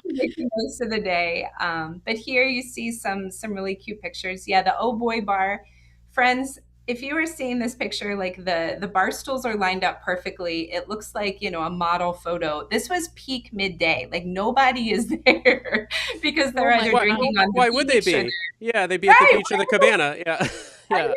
making most of the day. But here you see some really cute pictures. Yeah, the Oh Boy bar. Friends, if you were seeing this picture, like the bar stools are lined up perfectly. It looks like, a model photo. This was peak midday. Like, nobody is there because they're either drinking on the beach. Why would they be? Yeah, they'd be at the beach or the cabana. Yeah. Yeah.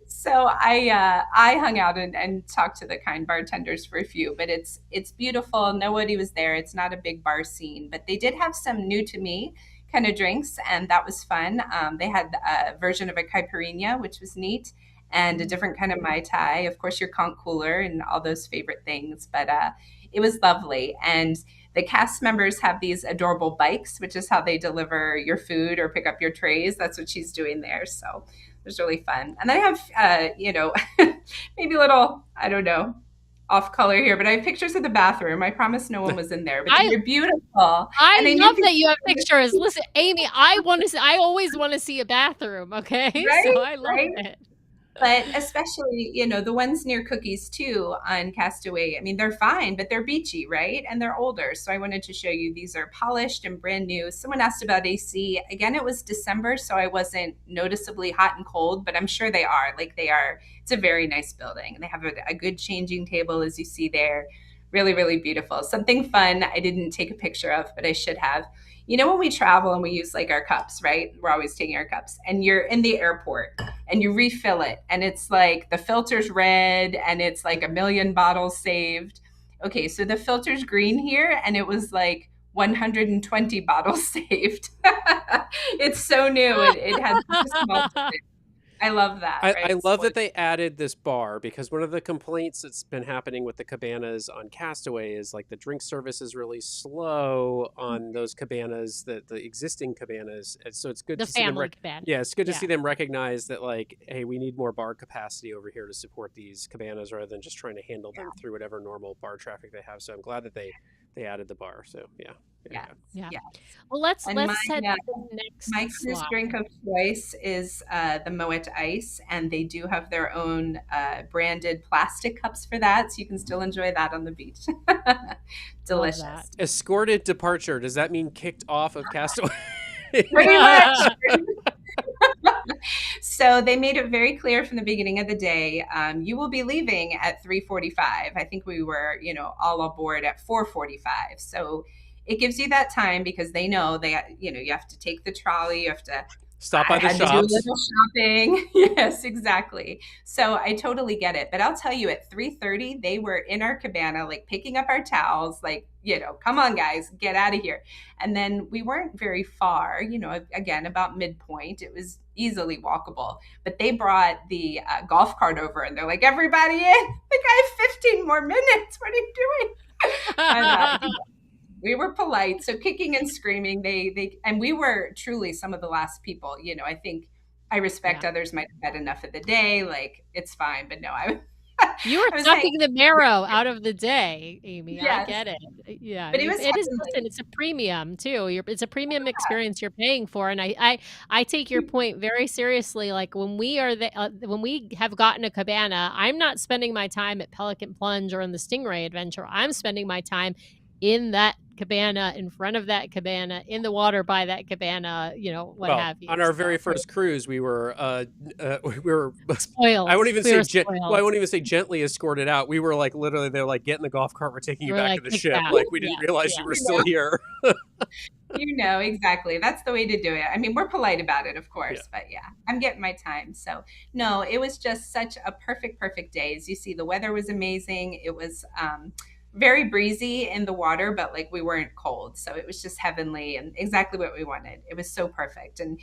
So I hung out and talked to the kind bartenders for a few, but it's beautiful. Nobody was there. It's not a big bar scene, but they did have some new to me kind of drinks, and that was fun. They had a version of a caipirinha, which was neat, and a different kind of Mai Tai. Of course, your conch cooler and all those favorite things, but it was lovely. And the cast members have these adorable bikes, which is how they deliver your food or pick up your trays. That's what she's doing there. So it was really fun. And I have, maybe a little, I don't know, off color here, but I have pictures of the bathroom. I promise no one was in there, but they're beautiful. I love that you have pictures. Listen, Amy, I always want to see a bathroom. Okay. Right? So I love it. But especially, the ones near Cookies too on Castaway, I mean, they're fine, but they're beachy, right? And they're older. So I wanted to show you, these are polished and brand new. Someone asked about AC. Again, it was December, so I wasn't noticeably hot and cold, but I'm sure they are. Like, they are. It's a very nice building. And they have a good changing table, as you see there. Really, really beautiful. Something fun I didn't take a picture of, but I should have. When we travel and we use like our cups, right? We're always taking our cups, and you're in the airport and you refill it, and it's like the filter's red and it's like 1 million bottles saved. Okay, so the filter's green here, and it was like 120 bottles saved. It's so new. It had such a small I love that, I right? love that Sports. they added this bar, because one of the complaints that's been happening with the cabanas on Castaway is like the drink service is really slow on those cabanas, the existing cabanas. And so it's good The to see them family band. yeah, it's good to Yeah. see them recognize that, like, hey, we need more bar capacity over here to support these cabanas rather than just trying to handle them through whatever normal bar traffic they have. So I'm glad that they added the bar. So yeah, yeah, Yes, yeah. Yeah. yes. Well, And let's head to the my next cruise slide. drink of choice is the Moet Ice, and they do have their own branded plastic cups for that, so you can still enjoy that on the beach. Love that. Delicious. Escorted departure. Does that mean kicked off of Castaway? Pretty much. So they made it very clear from the beginning of the day, you will be leaving at 3:45. I think we were, all aboard at 4:45. So it gives you that time because they know you have to take the trolley, you have to Stop I by the had to do a shops. little shopping. Yes, exactly. So I totally get it. But I'll tell you, at 3:30, they were in our cabana, like picking up our towels, like, come on, guys, get out of here. And then we weren't very far, again, about midpoint. It was easily walkable. But they brought the golf cart over and they're like, everybody in. Like, I have 15 more minutes. What are you doing? And we were polite, so kicking and screaming, they and we were truly some of the last people. I think I respect Yeah. others might have had enough of the day, like it's fine, but no, You were I was hanging. sucking the marrow out of the day, Amy. I Yes, get it. Yeah, but it was it is. heavenly. Listen, it's a premium too. It's a premium experience you're paying for, and I take your point very seriously. Like when when we have gotten a cabana, I'm not spending my time at Pelican Plunge or in the Stingray Adventure. I'm spending my time in that cabana, in front of that cabana, in the water by that cabana, what Well, have you. on our very So, first cruise, we were we were I spoiled. won't even We say were spoiled. I won't even say gently escorted out. We were like literally they're like, get in the golf cart, we're taking you We're back like, to the kick ship. back. Like we Yeah, didn't realize yeah. you were still here. Exactly. That's the way to do it. I mean, we're polite about it, of course, Yeah. but yeah, I'm getting my time. So, no, it was just such a perfect, perfect day. As you see, the weather was amazing. It was very breezy in the water, but like we weren't cold. So it was just heavenly and exactly what we wanted. It was so perfect. And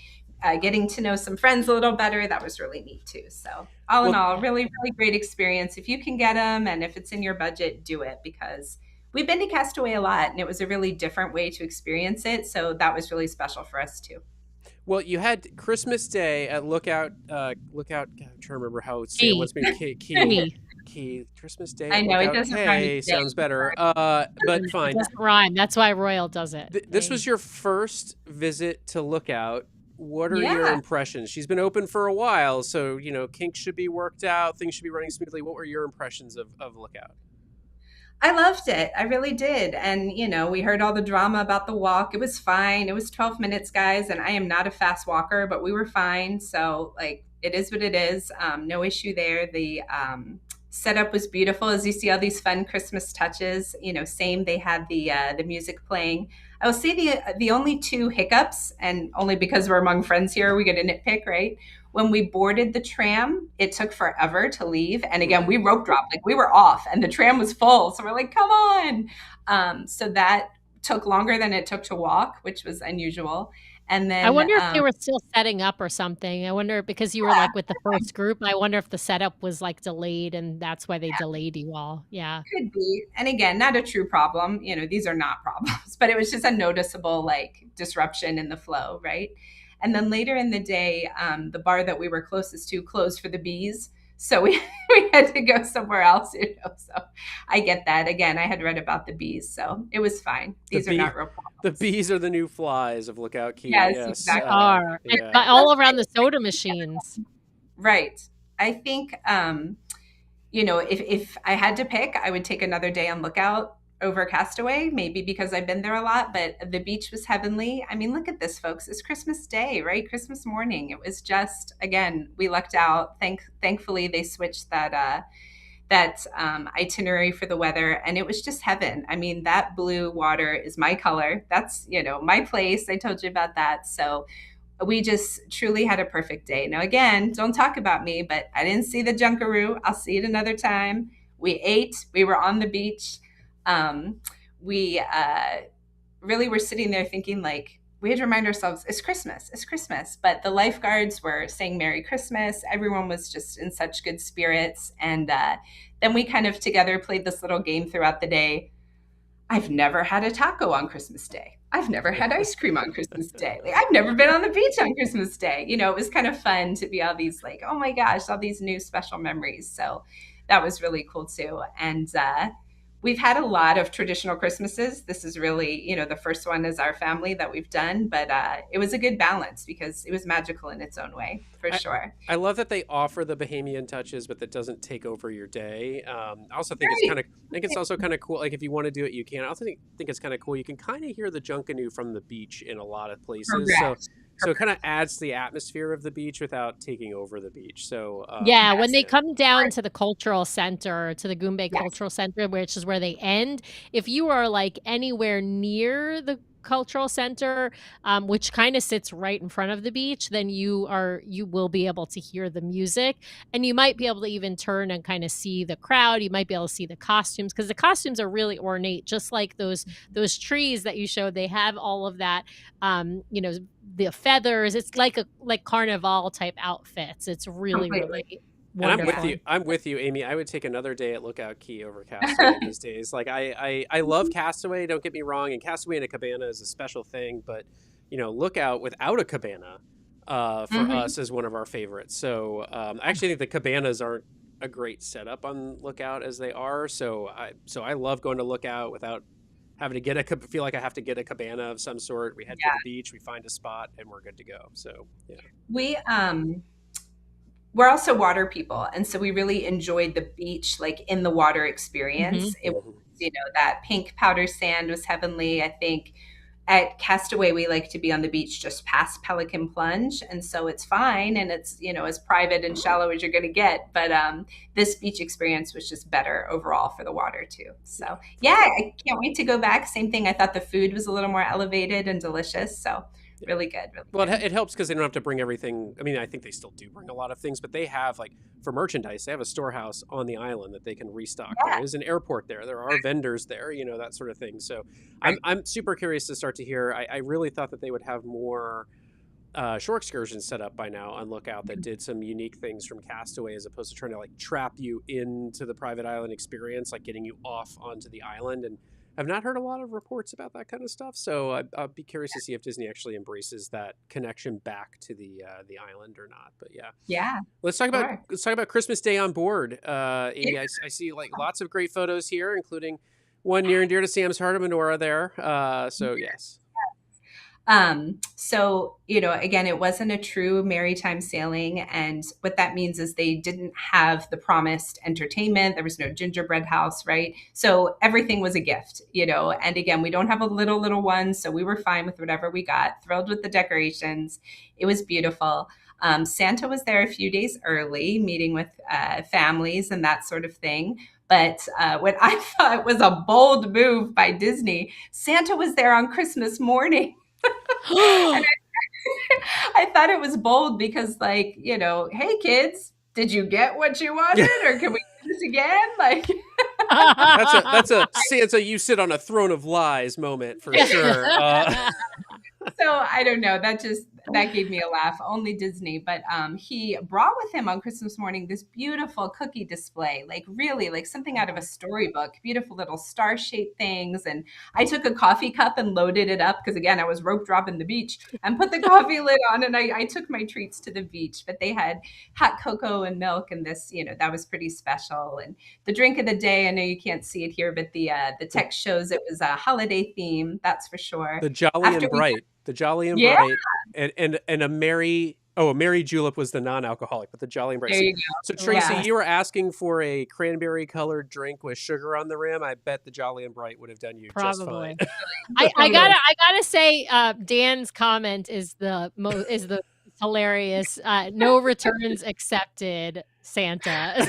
getting to know some friends a little better, that was really neat too. So, all in Well, all, really, really great experience. If you can get them and if it's in your budget, do it because we've been to Castaway a lot and it was a really different way to experience it. So that was really special for us too. well, you had Christmas Day at Lookout. God, I'm trying to remember how it Key. was. Maybe Key. Key. Key. Christmas Day I at know it Lookout doesn't rhyme K with day. sounds better. But It fine. doesn't rhyme. That's why Royal does it. This was your first visit to Lookout. What are your Yeah, impressions? She's been open for a while, so kinks should be worked out, things should be running smoothly. What were your impressions of Lookout? I loved it. I really did. And, we heard all the drama about the walk. It was fine. It was 12 minutes, guys. And I am not a fast walker, but we were fine. So, like, it is what it is. No issue there. The setup was beautiful. As you see all these fun Christmas touches, same. They had the music playing. I will say the only two hiccups, and only because we're among friends here, we get a nitpick, right? When we boarded the tram, it took forever to leave. And again, we rope dropped, like we were off and the tram was full. So we're like, come on. So that took longer than it took to walk, which was unusual. And I then, wonder if they were still setting up or something. I wonder because you were like with the first group. I wonder if the setup was like delayed and that's why they delayed you all. Yeah. could be. And again, not a true problem. These are not problems, but it was just a noticeable like disruption in the flow, right? And then later in the day, the bar that we were closest to closed for the bees. So we had to go somewhere else, So I get that. Again, I had read about the bees, so it was fine. These are not real problems. The bees are the new flies of Lookout Key. Yes, Yes, exactly. Are. yeah. All around the soda machines. Right. I think, if I had to pick, I would take another day on Lookout over Castaway, maybe because I've been there a lot, but the beach was heavenly. I mean, look at this, folks. It's Christmas Day, right? Christmas morning. It was just, again, we lucked out. Thankfully, they switched that itinerary for the weather, and it was just heaven. I mean, that blue water is my color. That's, my place. I told you about that. So we just truly had a perfect day. Now, again, don't talk about me, but I didn't see the Junkaroo. I'll see it another time. We ate. We were on the beach. We really were sitting there thinking, like, we had to remind ourselves, it's Christmas, it's Christmas. But the lifeguards were saying Merry Christmas. Everyone was just in such good spirits. And then we kind of together played this little game throughout the day. I've never had a taco on Christmas Day. I've never had ice cream on Christmas Day. Like, I've never been on the beach on Christmas Day. You know, it was kind of fun to be all these like, oh my gosh, all these new special memories. So that was really cool too. And we've had a lot of traditional Christmases. This is really, you know, the first one as our family that we've done, but it was a good balance because it was magical in its own way, for sure. I love that they offer the Bahamian touches, but that doesn't take over your day. I also think it's Right. kind of, I think it's also kind of cool. Like if you want to do it, you can. I also think it's kind of cool. You can kind of hear the junkanoo from the beach in a lot of places. Correct. So it kind of adds to the atmosphere of the beach without taking over the beach. So Yeah, when Yes. they come down to the cultural center, to the Goombay Yes. Cultural Center, which is where they end, if you are like anywhere near the cultural center, which kind of sits right in front of the beach, then you will be able to hear the music, and you might be able to even turn and kind of see the crowd. You might be able to see the costumes because the costumes are really ornate, just like those trees that you showed. They have all of that, you know, the feathers. It's like carnival type outfits. It's really Completely. really And I'm with wonderful. you. I'm with you, Amy. I would take another day at Lookout Key over Castaway these days. Like I love Castaway. Don't get me wrong. And Castaway in a cabana is a special thing, but you know, Lookout without a cabana for Mhm. us is one of our favorites. So I actually think the cabanas aren't a great setup on Lookout as they are. So I love going to Lookout without having to feel like I have to get a cabana of some sort. We head for Yeah. the beach, we find a spot, and we're good to go. So yeah. We we're also water people, and so we really enjoyed the beach, like in the water Mhm. experience. It was, Mhm. you know, that pink powder sand was heavenly. I think at Castaway we like to be on the beach just past Pelican Plunge, and so it's fine, and it's, you know, as private and shallow as you're going to get. But this beach experience was just better overall for the water too. Yeah, So for yeah, sure. I can't wait to go back. Same thing. I thought the food was a little more elevated and delicious. So Yeah. really good, really Well, good. it helps because they don't have to bring everything. I mean, I think they still do bring a lot of things, but they have like for merchandise, they have a storehouse on the island that they can restock. There Yeah. is an airport there. There are vendors there, you know, that sort of thing. So I'm Right. I'm super curious to start to hear. I really thought that they would have more shore excursions set up by now on Lookout that did some unique things from Castaway as opposed to trying to like trap you into the private island experience, like getting you off onto the island. And I've not heard a lot of reports about that kind of stuff. So I'll be curious to see if Disney actually embraces that connection back to the island or not. But yeah, Yeah. let's talk about Sure. Christmas Day on board. Amy, I see like lots of great photos here, including one near and dear to Sam's heart of Menorah there. So yes. So, you know, again, it wasn't a true maritime sailing. And what that means is they didn't have the promised entertainment. There was no gingerbread house, right? So everything was a gift, you know. And again, we don't have a little one. So we were fine with whatever we got, thrilled with the decorations. It was beautiful. Santa was there a few days early, meeting with families and that sort of thing. But what I thought was a bold move by Disney, Santa was there on Christmas morning. And I thought it was bold because, like, you know, hey kids, did you get what you wanted, or can we do this again? Like, That's a Santa you sit on a throne of lies moment for sure. so I don't know. That gave me a laugh. Only Disney, but he brought with him on Christmas morning this beautiful cookie display, like really like something out of a storybook. Beautiful little star-shaped things, and I took a coffee cup and loaded it up because again I was rope dropping the beach and put the coffee lid on, and I took my treats to the beach. But they had hot cocoa and milk, and this, you know, that was pretty special. And the drink of the day, I know you can't see it here, but the text shows it was a holiday theme. That's for sure. The Jolly After and we, Bright, the Jolly and yeah, Bright, and a Merry Julep was the non-alcoholic, but the Jolly and Bright. there So, you so go. Tracy, Yeah. you were asking for a cranberry-colored drink with sugar on the rim. I bet the Jolly and Bright would have done you just fine. Probably. I Totally. gotta say, Dan's comment is the hilarious. No returns accepted, Santa.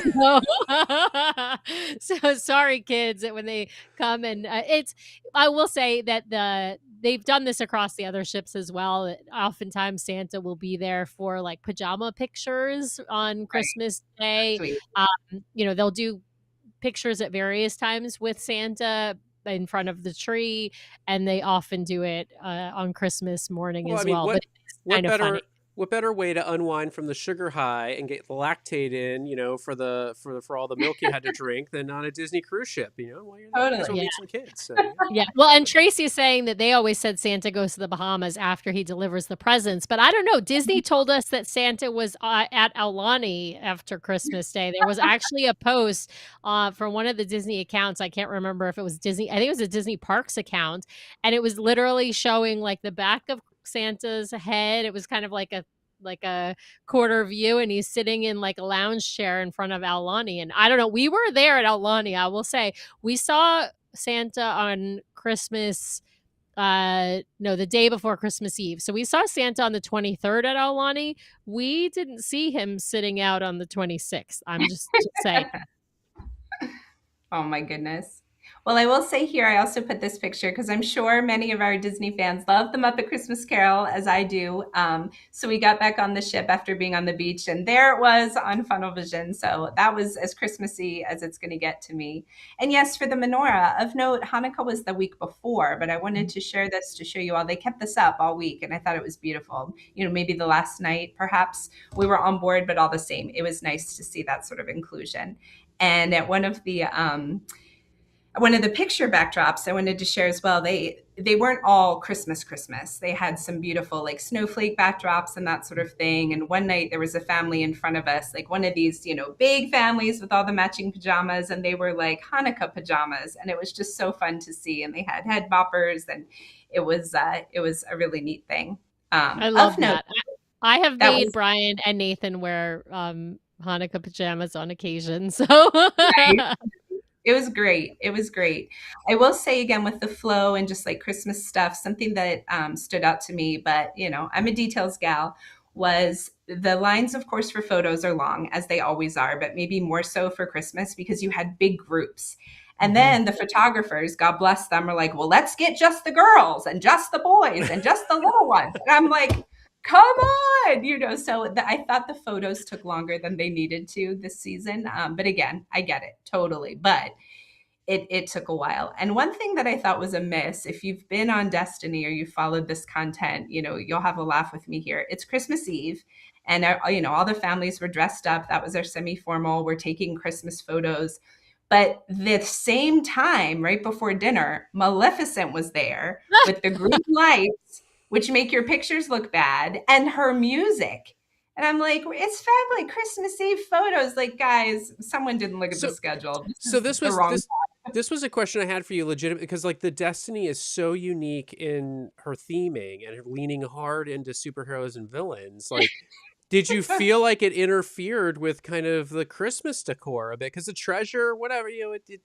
So sorry, kids, that when they come and it's. I will say that they've done this across the other ships as well. Oftentimes, Santa will be there for like pajama pictures on Right. Christmas Day. Sweet. You know, they'll do pictures at various times with Santa. in front of the tree, and they often do it on Christmas morning Well, I as mean, well. But it's what kind of funny. what better way to unwind from the sugar high and get the lactate in, for all the milk you had to drink than on a Disney cruise ship, while you're there. You guys will Totally. Yeah. meet some kids. So yeah. Yeah. Well, and Tracy's saying that they always said Santa goes to the Bahamas after he delivers the presents. But I don't know. Disney told us that Santa was at Aulani after Christmas Day. There was actually a post from one of the Disney accounts. I can't remember if it was Disney. I think it was a Disney Parks account. And it was literally showing like the back of Santa's head. It was kind of like a quarter view, and he's sitting in like a lounge chair in front of Aulani. And I don't know. We were there at Aulani, I will say. We saw Santa on Christmas no, the day before Christmas Eve. So we saw Santa on the 23rd at Aulani. We didn't see him sitting out on the 26th. I'm just saying. Oh my goodness. Well, I will say here, I also put this picture because I'm sure many of our Disney fans love the Muppet Christmas Carol as I do. So we got back on the ship after being on the beach, and there it was on Funnel Vision. So that was as Christmassy as it's going to get to me. And yes, for the menorah, of note, Hanukkah was the week before, but I wanted to share this to show you all. They kept this up all week, and I thought it was beautiful. Maybe the last night, perhaps we were on board, but all the same, it was nice to see that sort of inclusion. And at one of the picture backdrops I wanted to share as well, they weren't all Christmas. They had some beautiful like snowflake backdrops and that sort of thing. And one night there was a family in front of us, like one of these, big families with all the matching pajamas, and they were like Hanukkah pajamas. And it was just so fun to see. And they had head boppers, and it was a really neat thing. I love that. I have made was, Brian and Nathan wear Hanukkah pajamas on occasion. So right? It was great. It was great. I will say again with the flow and just like Christmas stuff, something that stood out to me, but I'm a details gal, was the lines, of course, for photos are long, as they always are, but maybe more so for Christmas because you had big groups. And then the photographers, God bless them, are like, well, let's get just the girls and just the boys and just the little ones. And I'm like, come on, so I thought the photos took longer than they needed to this season. But again, I get it totally. But it took a while. And one thing that I thought was a miss, if you've been on Destiny or you followed this content, you'll have a laugh with me here. It's Christmas Eve. And, all the families were dressed up. That was our semi-formal. We're taking Christmas photos. But the same time, right before dinner, Maleficent was there with the green lights, which make your pictures look bad, and her music. And I'm like, it's family Christmas Eve photos. Like, guys, someone didn't look at the schedule. This was a question I had for you, legitimate, because like the Destiny is so unique in her theming and her leaning hard into superheroes and villains. Like, did you feel like it interfered with kind of the Christmas decor a bit? Because the treasure, whatever, it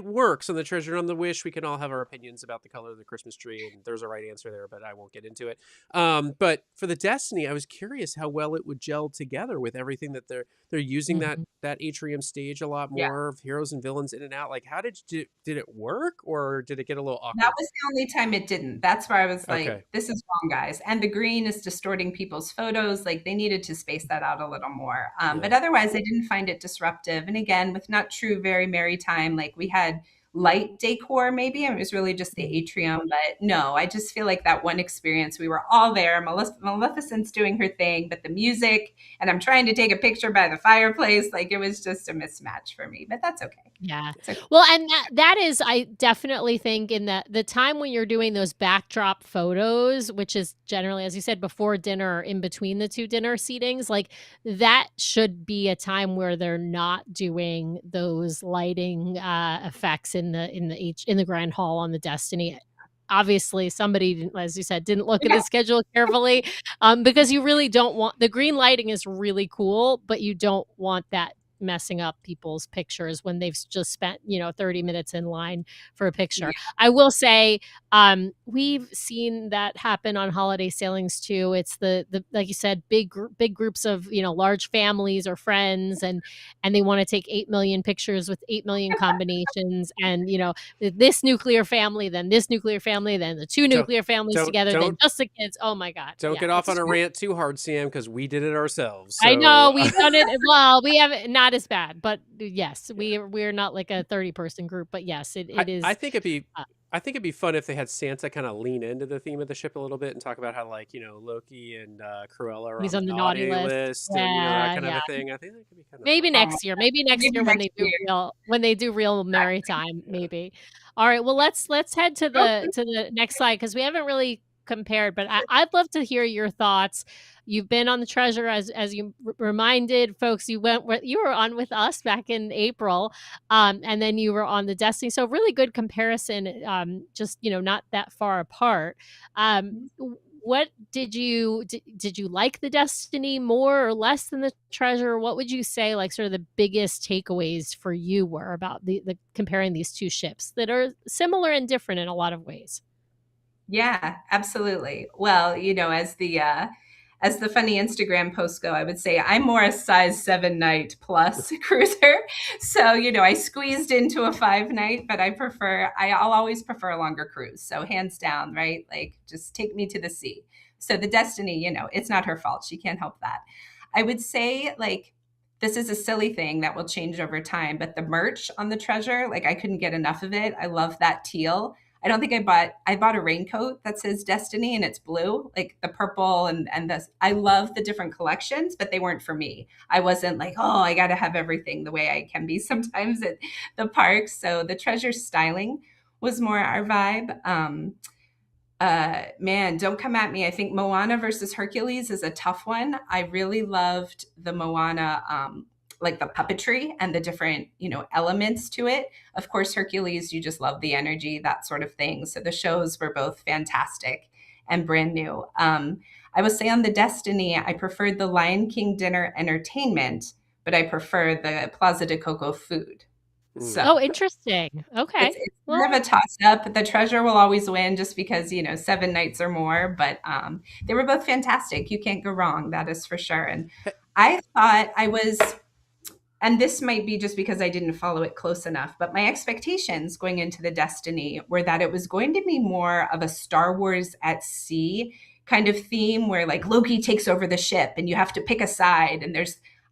works on the treasure and on the wish. We can all have our opinions about the color of the Christmas tree, and there's a right answer there, but I won't get into it. But for the Destiny, I was curious how well it would gel together with everything that they're using that atrium stage a lot more of heroes and villains in and out. Like, how did it work, or did it get a little awkward? That was the only time it didn't. That's where I was like, this is wrong, guys. And the green is distorting people's photos. Like, they needed to space that out a little more. But otherwise, I didn't find it disruptive. And again, with not true very merry time, like we had light decor maybe, and it was really just the atrium. But no, I just feel like that one experience, we were all there. Maleficent's doing her thing, but the music, and I'm trying to take a picture by the fireplace, like it was just a mismatch for me, but that's okay. Yeah. Well, and that is, I definitely think in the time when you're doing those backdrop photos, which is generally, as you said, before dinner or in between the two dinner seatings, like that should be a time where they're not doing those lighting effects in the grand hall on the Destiny. Obviously, somebody, as you said, didn't look at the schedule carefully, because you really don't want, the green lighting is really cool, but you don't want that messing up people's pictures when they've just spent 30 minutes in line for a picture. I will say we've seen that happen on holiday sailings too. It's the like you said, big groups of large families or friends, and they want to take 8 million pictures with 8 million combinations, and this nuclear family, then this nuclear family, then the two nuclear families together, then just the kids. Oh my god! Don't get off on a rant too hard, Sam, because we did it ourselves. So. I know we've done it. Well, we haven't, not not as bad, but yes, we're not like a 30-person group, but yes, I, it I is. think it'd be Uh, I think it'd be fun if they had Santa kind of lean into the theme of the ship a little bit and talk about how like Loki and Cruella are on he's the on the naughty naughty list. list and that Yeah, kind of a yeah. thing. I think that could be kind of Maybe fun. Oh, next year. Maybe next maybe year next year. when they do real Mary Exactly. time, Yeah. maybe. All right, well, let's head to Okay. the next slide because we haven't really compared, but I'd love to hear your thoughts. You've been on the Treasure as you reminded folks. You were on with us back in April, and then you were on the Destiny. So really good comparison. Just not that far apart. Um, what did you like the Destiny more or less than the Treasure? What would you say like sort of the biggest takeaways for you were about the comparing these two ships that are similar and different in a lot of ways? Yeah, absolutely. Well, as the funny Instagram posts go, I would say I'm more a size 7 night plus cruiser. So, I squeezed into a 5 night, but I'll always prefer a longer cruise. So hands down, right? Like just take me to the sea. So the Destiny, it's not her fault. She can't help that. I would say like this is a silly thing that will change over time, but the merch on the Treasure, like I couldn't get enough of it. I love that teal. I don't think I bought a raincoat that says Destiny and it's blue, like the purple and this. I love the different collections, but they weren't for me. I wasn't like, oh, I got to have everything the way I can be sometimes at the parks. So the Treasure styling was more our vibe. Man, don't come at me. I think Moana versus Hercules is a tough one. I really loved the Moana, like the puppetry and the different, elements to it. Of course, Hercules, you just love the energy, that sort of thing. So the shows were both fantastic and brand new. I will say on the Destiny, I preferred the Lion King dinner entertainment, but I prefer the Plaza de Coco food. Mm. So Oh, interesting. Okay. it's kind Well, of a toss up. The Treasure will always win just because 7 nights or more. But they were both fantastic. You can't go wrong. That is for sure. And I thought I was, and this might be just because I didn't follow it close enough, but my expectations going into the Destiny were that it was going to be more of a Star Wars at sea kind of theme where like Loki takes over the ship and you have to pick a side. And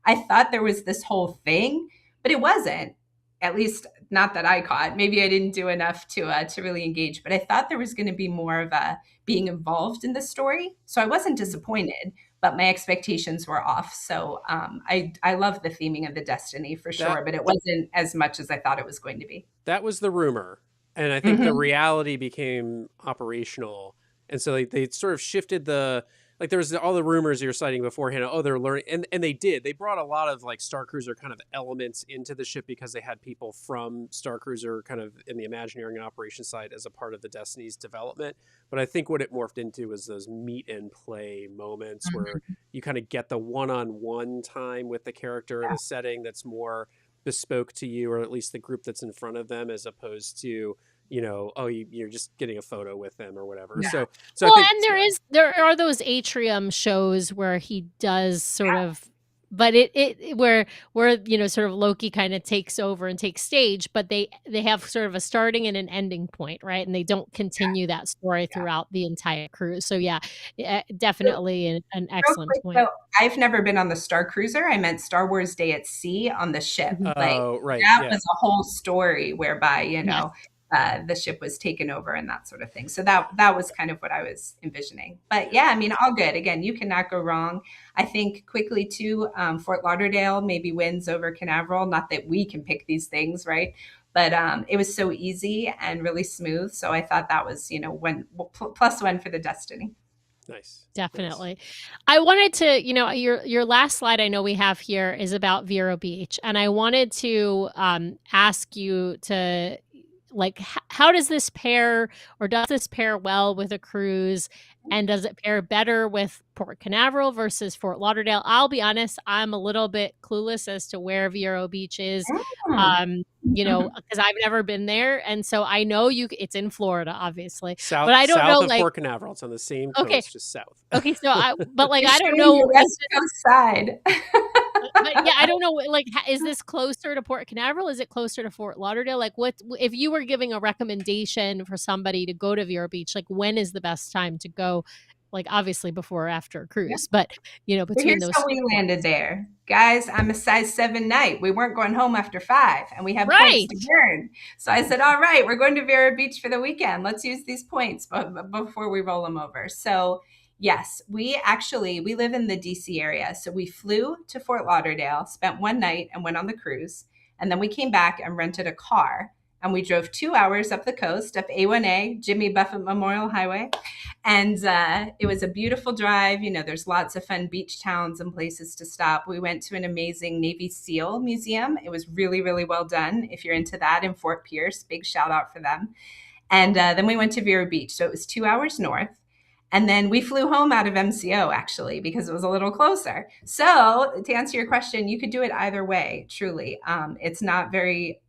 I thought there was this whole thing, but it wasn't. At least not that I caught. Maybe I didn't do enough to really engage, but I thought there was going to be more of a being involved in the story. So I wasn't disappointed, but my expectations were off. So I love the theming of the Destiny for That sure, but it wasn't as much as I thought it was going to be. that was the rumor, and I think the Mm-hmm. reality became operational, and so they sort of shifted the like there was all the rumors you were citing beforehand. Oh, they're learning, and they did. They brought a lot of like Star Cruiser kind of elements into the ship because they had people from Star Cruiser kind of in the Imagineering and operations side as a part of the Destiny's development. But I think what it morphed into was those meet and play moments where Mm-hmm. you kind of get the one-on-one time with the character in Yeah. a setting that's more bespoke to you, or at least the group that's in front of them, as opposed to oh, you're just getting a photo with them or whatever. Yeah. So I well, think and there are those atrium shows where he does sort Yeah. of, but it where sort of Loki kind of takes over and takes stage, but they have sort of a starting and an ending point, right? And they don't continue that story Yeah. throughout the entire cruise. So yeah, So definitely an real excellent quick point. though, I've never been on the Star Cruiser. I meant Star Wars Day at Sea on the ship. Mhm. Like oh right, that yeah, was a whole story whereby, Yes. the ship was taken over and that sort of thing. So that was kind of what I was envisioning. But yeah, I mean, all good. Again, you cannot go wrong. I think quickly too, Fort Lauderdale maybe wins over Canaveral. Not that we can pick these things, right? But it was so easy and really smooth. So I thought that was, plus one for the Destiny. nice. Definitely. I wanted to, your last slide I know we have here is about Vero Beach, and I wanted to ask you to like how does this pair or does this pair well with a cruise, and does it pair better with Port Canaveral versus Fort Lauderdale? I'll be honest, I'm a little bit clueless as to where Vero Beach is. Mm. Because I've never been there, and so I know it's in Florida, obviously, but South I don't know south of like Port Canaveral. It's on the same okay, coast, just south. okay, so but like You're I don't showing know your West Coast side. but yeah, I don't know. Like, is this closer to Port Canaveral? Is it closer to Fort Lauderdale? Like, what if you were giving a recommendation for somebody to go to Vero Beach? Like, when is the best time to go? Like, obviously before or after a Yeah. cruise, but So between here's those how two we landed points. there. guys, I'm a size 7 night. We weren't going home after 5 and we had points Right. to burn. So I said, all right, we're going to Vero Beach for the weekend. Let's use these points before we roll them over. So yes, we live in the DC area. So we flew to Fort Lauderdale, spent one night and went on the cruise. And then we came back and rented a car. And we drove 2 hours up the coast, up A1A, Jimmy Buffett Memorial Highway. And it was a beautiful drive. You know, there's lots of fun beach towns and places to stop. We went to an amazing Navy SEAL museum. It was really, really well done. If you're into that, in Fort Pierce, big shout out for them. And then we went to Vero Beach. So it was 2 hours north. And then we flew home out of MCO, actually, because it was a little closer. So to answer your question, you could do it either way, truly. It's not very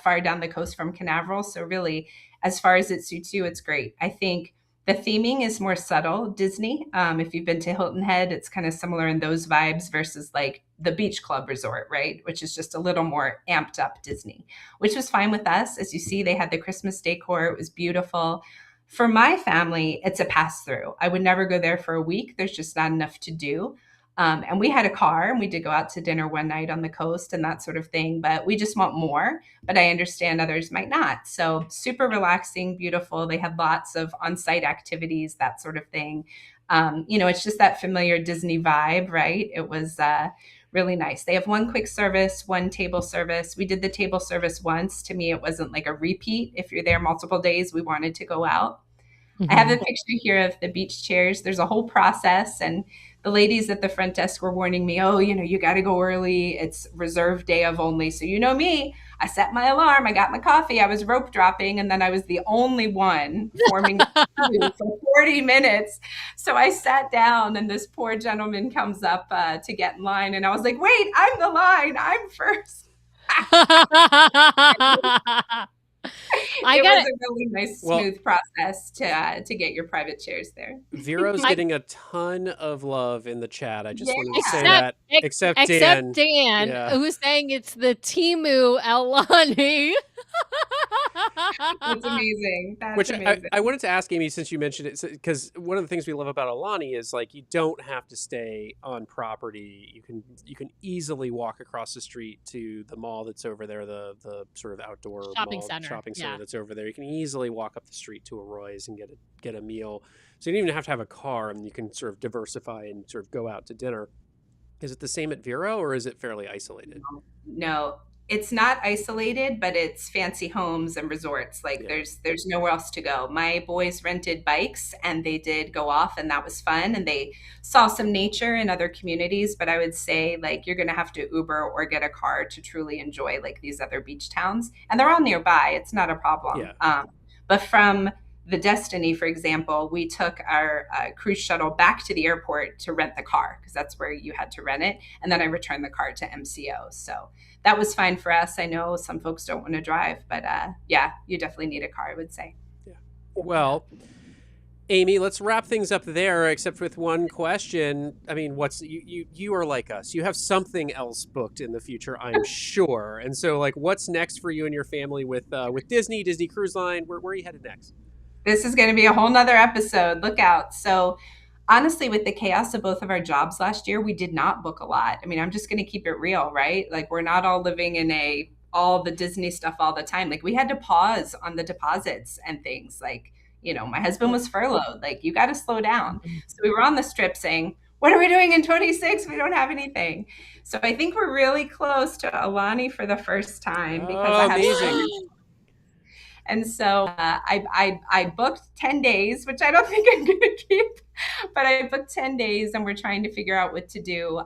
far down the coast from Canaveral. So really, as far as it suits you, it's great. I think the theming is more subtle, Disney. If you've been to Hilton Head, it's kind of similar in those vibes versus like the Beach Club Resort, right? Which is just a little more amped up Disney, which was fine with us. As you see, they had the Christmas decor. It was beautiful. For my family, it's a pass through. I would never go there for a week. There's just not enough to do. And we had a car and we did go out to dinner one night on the coast and that sort of thing, but we just want more. But I understand others might not. So super relaxing, beautiful. They had lots of on-site activities, that sort of thing. It's just that familiar Disney vibe, right? It was really nice. They have one quick service, one table service. We did the table service once. To me, it wasn't like a repeat. If you're there multiple days, we wanted to go out. Mm-hmm. I have a picture here of the beach chairs. There's a whole process, and the ladies at the front desk were warning me, oh, you got to go early. It's reserved day of only. So you know me, I set my alarm. I got my coffee. I was rope dropping, and then I was the only one forming for 40 minutes. So I sat down, and this poor gentleman comes up to get in line, and I was like, wait, I'm the line. I'm first. It was a really nice, smooth process to get your private chairs there. Vero's getting a ton of love in the chat. I just wanted to say that. Except Dan, who's saying it's the Temu Alani. That's amazing. Which amazing. I wanted to ask Amy, since you mentioned it, because one of the things we love about Alani is like you don't have to stay on property. You can easily walk across the street to the mall that's over there, the sort of outdoor shopping center that's over there. You can easily walk up the street to a Roy's and get a meal. So you don't even have to have a car, and you can sort of diversify and sort of go out to dinner. Is it the same at Vero, or is it fairly isolated? No. It's not isolated, but it's fancy homes and resorts. Like there's nowhere else to go. My boys rented bikes and they did go off, and that was fun. And they saw some nature in other communities. But I would say like you're going to have to Uber or get a car to truly enjoy like these other beach towns. And they're all nearby. It's not a problem. Yeah. But from the Destiny, for example, we took our cruise shuttle back to the airport to rent the car because that's where you had to rent it. And then I returned the car to MCO. So that was fine for us. I know some folks don't want to drive, but you definitely need a car, I would say. Yeah. Well, Amy, let's wrap things up there, except with one question. I mean, you are like us. You have something else booked in the future, I'm sure. And so, like, what's next for you and your family with Disney Cruise Line? Where are you headed next? This is going to be a whole nother episode. Look out. So honestly, with the chaos of both of our jobs last year, we did not book a lot. I mean, I'm just going to keep it real, right? Like we're not all living in all the Disney stuff all the time. Like we had to pause on the deposits and things like, my husband was furloughed. Like you got to slow down. So we were on the strip saying, what are we doing in 26? We don't have anything. So I think we're really close to Alani for the first time because I have amazing. And so I booked 10 days, which I don't think I'm going to keep, but I booked 10 days and we're trying to figure out what to do.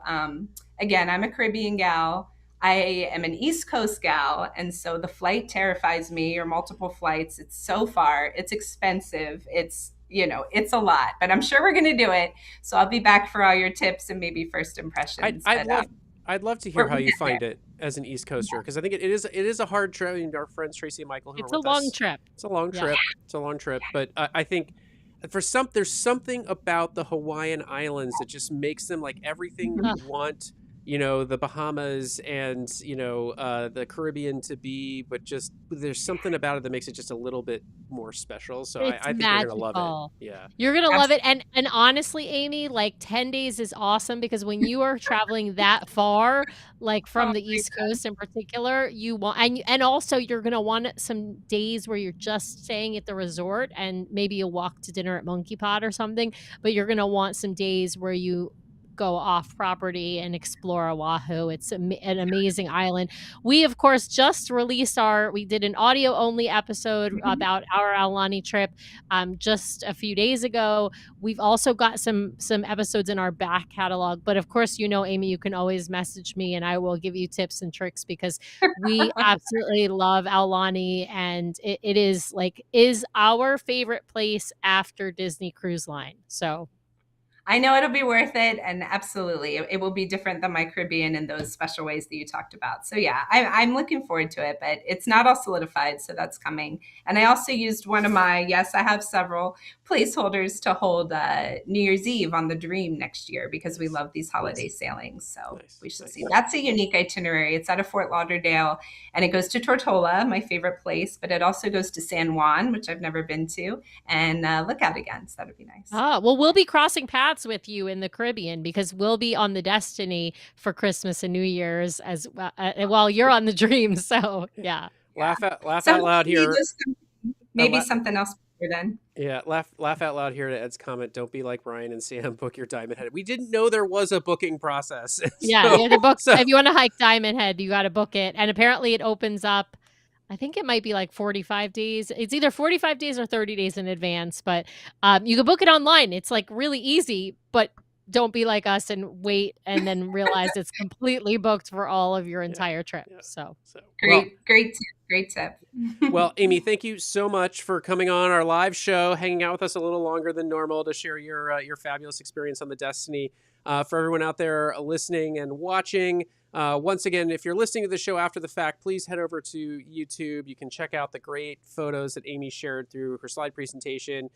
Again, I'm a Caribbean gal. I am an East Coast gal. And so the flight terrifies me, or multiple flights. It's so far. It's expensive. It's a lot, but I'm sure we're going to do it. So I'll be back for all your tips and maybe first impressions. I'd love to hear how you find it as an East Coaster, because I think it is a hard trip. I mean, our friends Tracy and Michael, who it's are a with long us, trip. It's a long trip. It's a long trip, but I think there's something about the Hawaiian Islands that just makes them like everything you want. the Bahamas and, the Caribbean to be, but just there's something about it that makes it just a little bit more special. So It's I think you're going to love it. magical. Yeah. You're gonna love it, Absolutely. and honestly, Amy, like, 10 days is awesome because when you are traveling that far, like, Oh from the my East God. Coast in particular, you want and also you're gonna want some days where you're just staying at the resort and maybe you'll walk to dinner at Monkey Pod or something, but you're gonna want some days where you go off property and explore Oahu. It's an amazing island. We, of course, just released we did an audio only episode Mhm. about our Aulani trip just a few days ago. We've also got some episodes in our back catalog, but of course, Amy, you can always message me and I will give you tips and tricks because we absolutely love Aulani, and it is our favorite place after Disney Cruise Line. So I know it'll be worth it, and absolutely, it will be different than my Caribbean in those special ways that you talked about. So yeah, I'm looking forward to it, but it's not all solidified, so that's coming. And I also used one of my, yes, I have several placeholders to hold New Year's Eve on the Dream next year because we Nice. love these holiday sailings. So Nice. we shall see. Nice. That's a unique itinerary. It's out of Fort Lauderdale, and it goes to Tortola, my favorite place, but it also goes to San Juan, which I've never been to, and Lookout again. So that'd be nice. well, we'll be crossing paths with you in the Caribbean because we'll be on the Destiny for Christmas and New Year's as well, while you're on the Dream. So yeah. Yeah. Laugh So out loud hopefully here. this maybe La- something else before then. yeah, laugh out loud here to Ed's comment. Don't be like Ryan and Sam. Book your Diamond Head. We didn't know there was a booking process. Yeah, you have to book So if you want to hike Diamond Head, you got to book it. And apparently it opens up, I think it might be like 45 days. It's either 45 days or 30 days in advance, but you can book it online. It's like really easy, but don't be like us and wait and then realize it's completely booked for all of your yeah, entire trip. yeah. So So Great tip. Great tip. well, Amy, thank you so much for coming on our live show, hanging out with us a little longer than normal to share your fabulous experience on the Destiny. For everyone out there listening and watching, once again, if you're listening to the show after the fact, please head over to YouTube. You can check out the great photos that Amy shared through her slide presentation.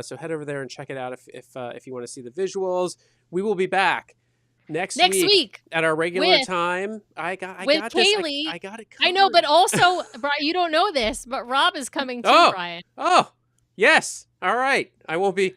So head over there and check it out if you want to see the visuals. We will be back next week at our regular with time. I got this. Kaylee. I got it covered. I know, but also, Brian, you don't know this, but Rob is coming too, Brian. Oh, yes. All right. I won't be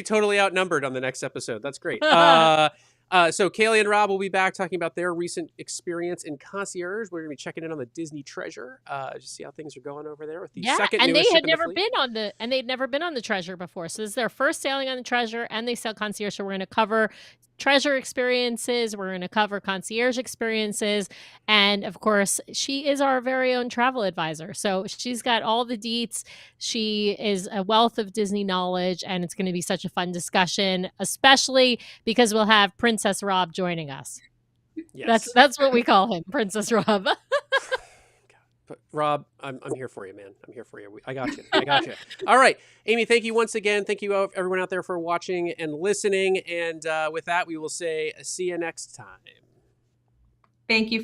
totally outnumbered on the next episode. That's great. So Kaylee and Rob will be back talking about their recent experience in concierge. We're going to be checking in on the Disney Treasure, just see how things are going over there with the second and they newest had ship in the never fleet. they'd never been on the Treasure before. So this is their first sailing on the Treasure, and they sail concierge. So we're going to cover Treasure experiences. We're going to cover concierge experiences. And of course, she is our very own travel advisor. So she's got all the deets. She is a wealth of Disney knowledge, and it's going to be such a fun discussion, especially because we'll have Princess Rob joining us. Yes. That's what we call him, Princess Rob. But Rob, I'm here for you, man. I'm here for you. I got you. I got you. All right, Amy. Thank you once again. Thank you everyone out there for watching and listening. And with that, we will say see you next time. Thank you.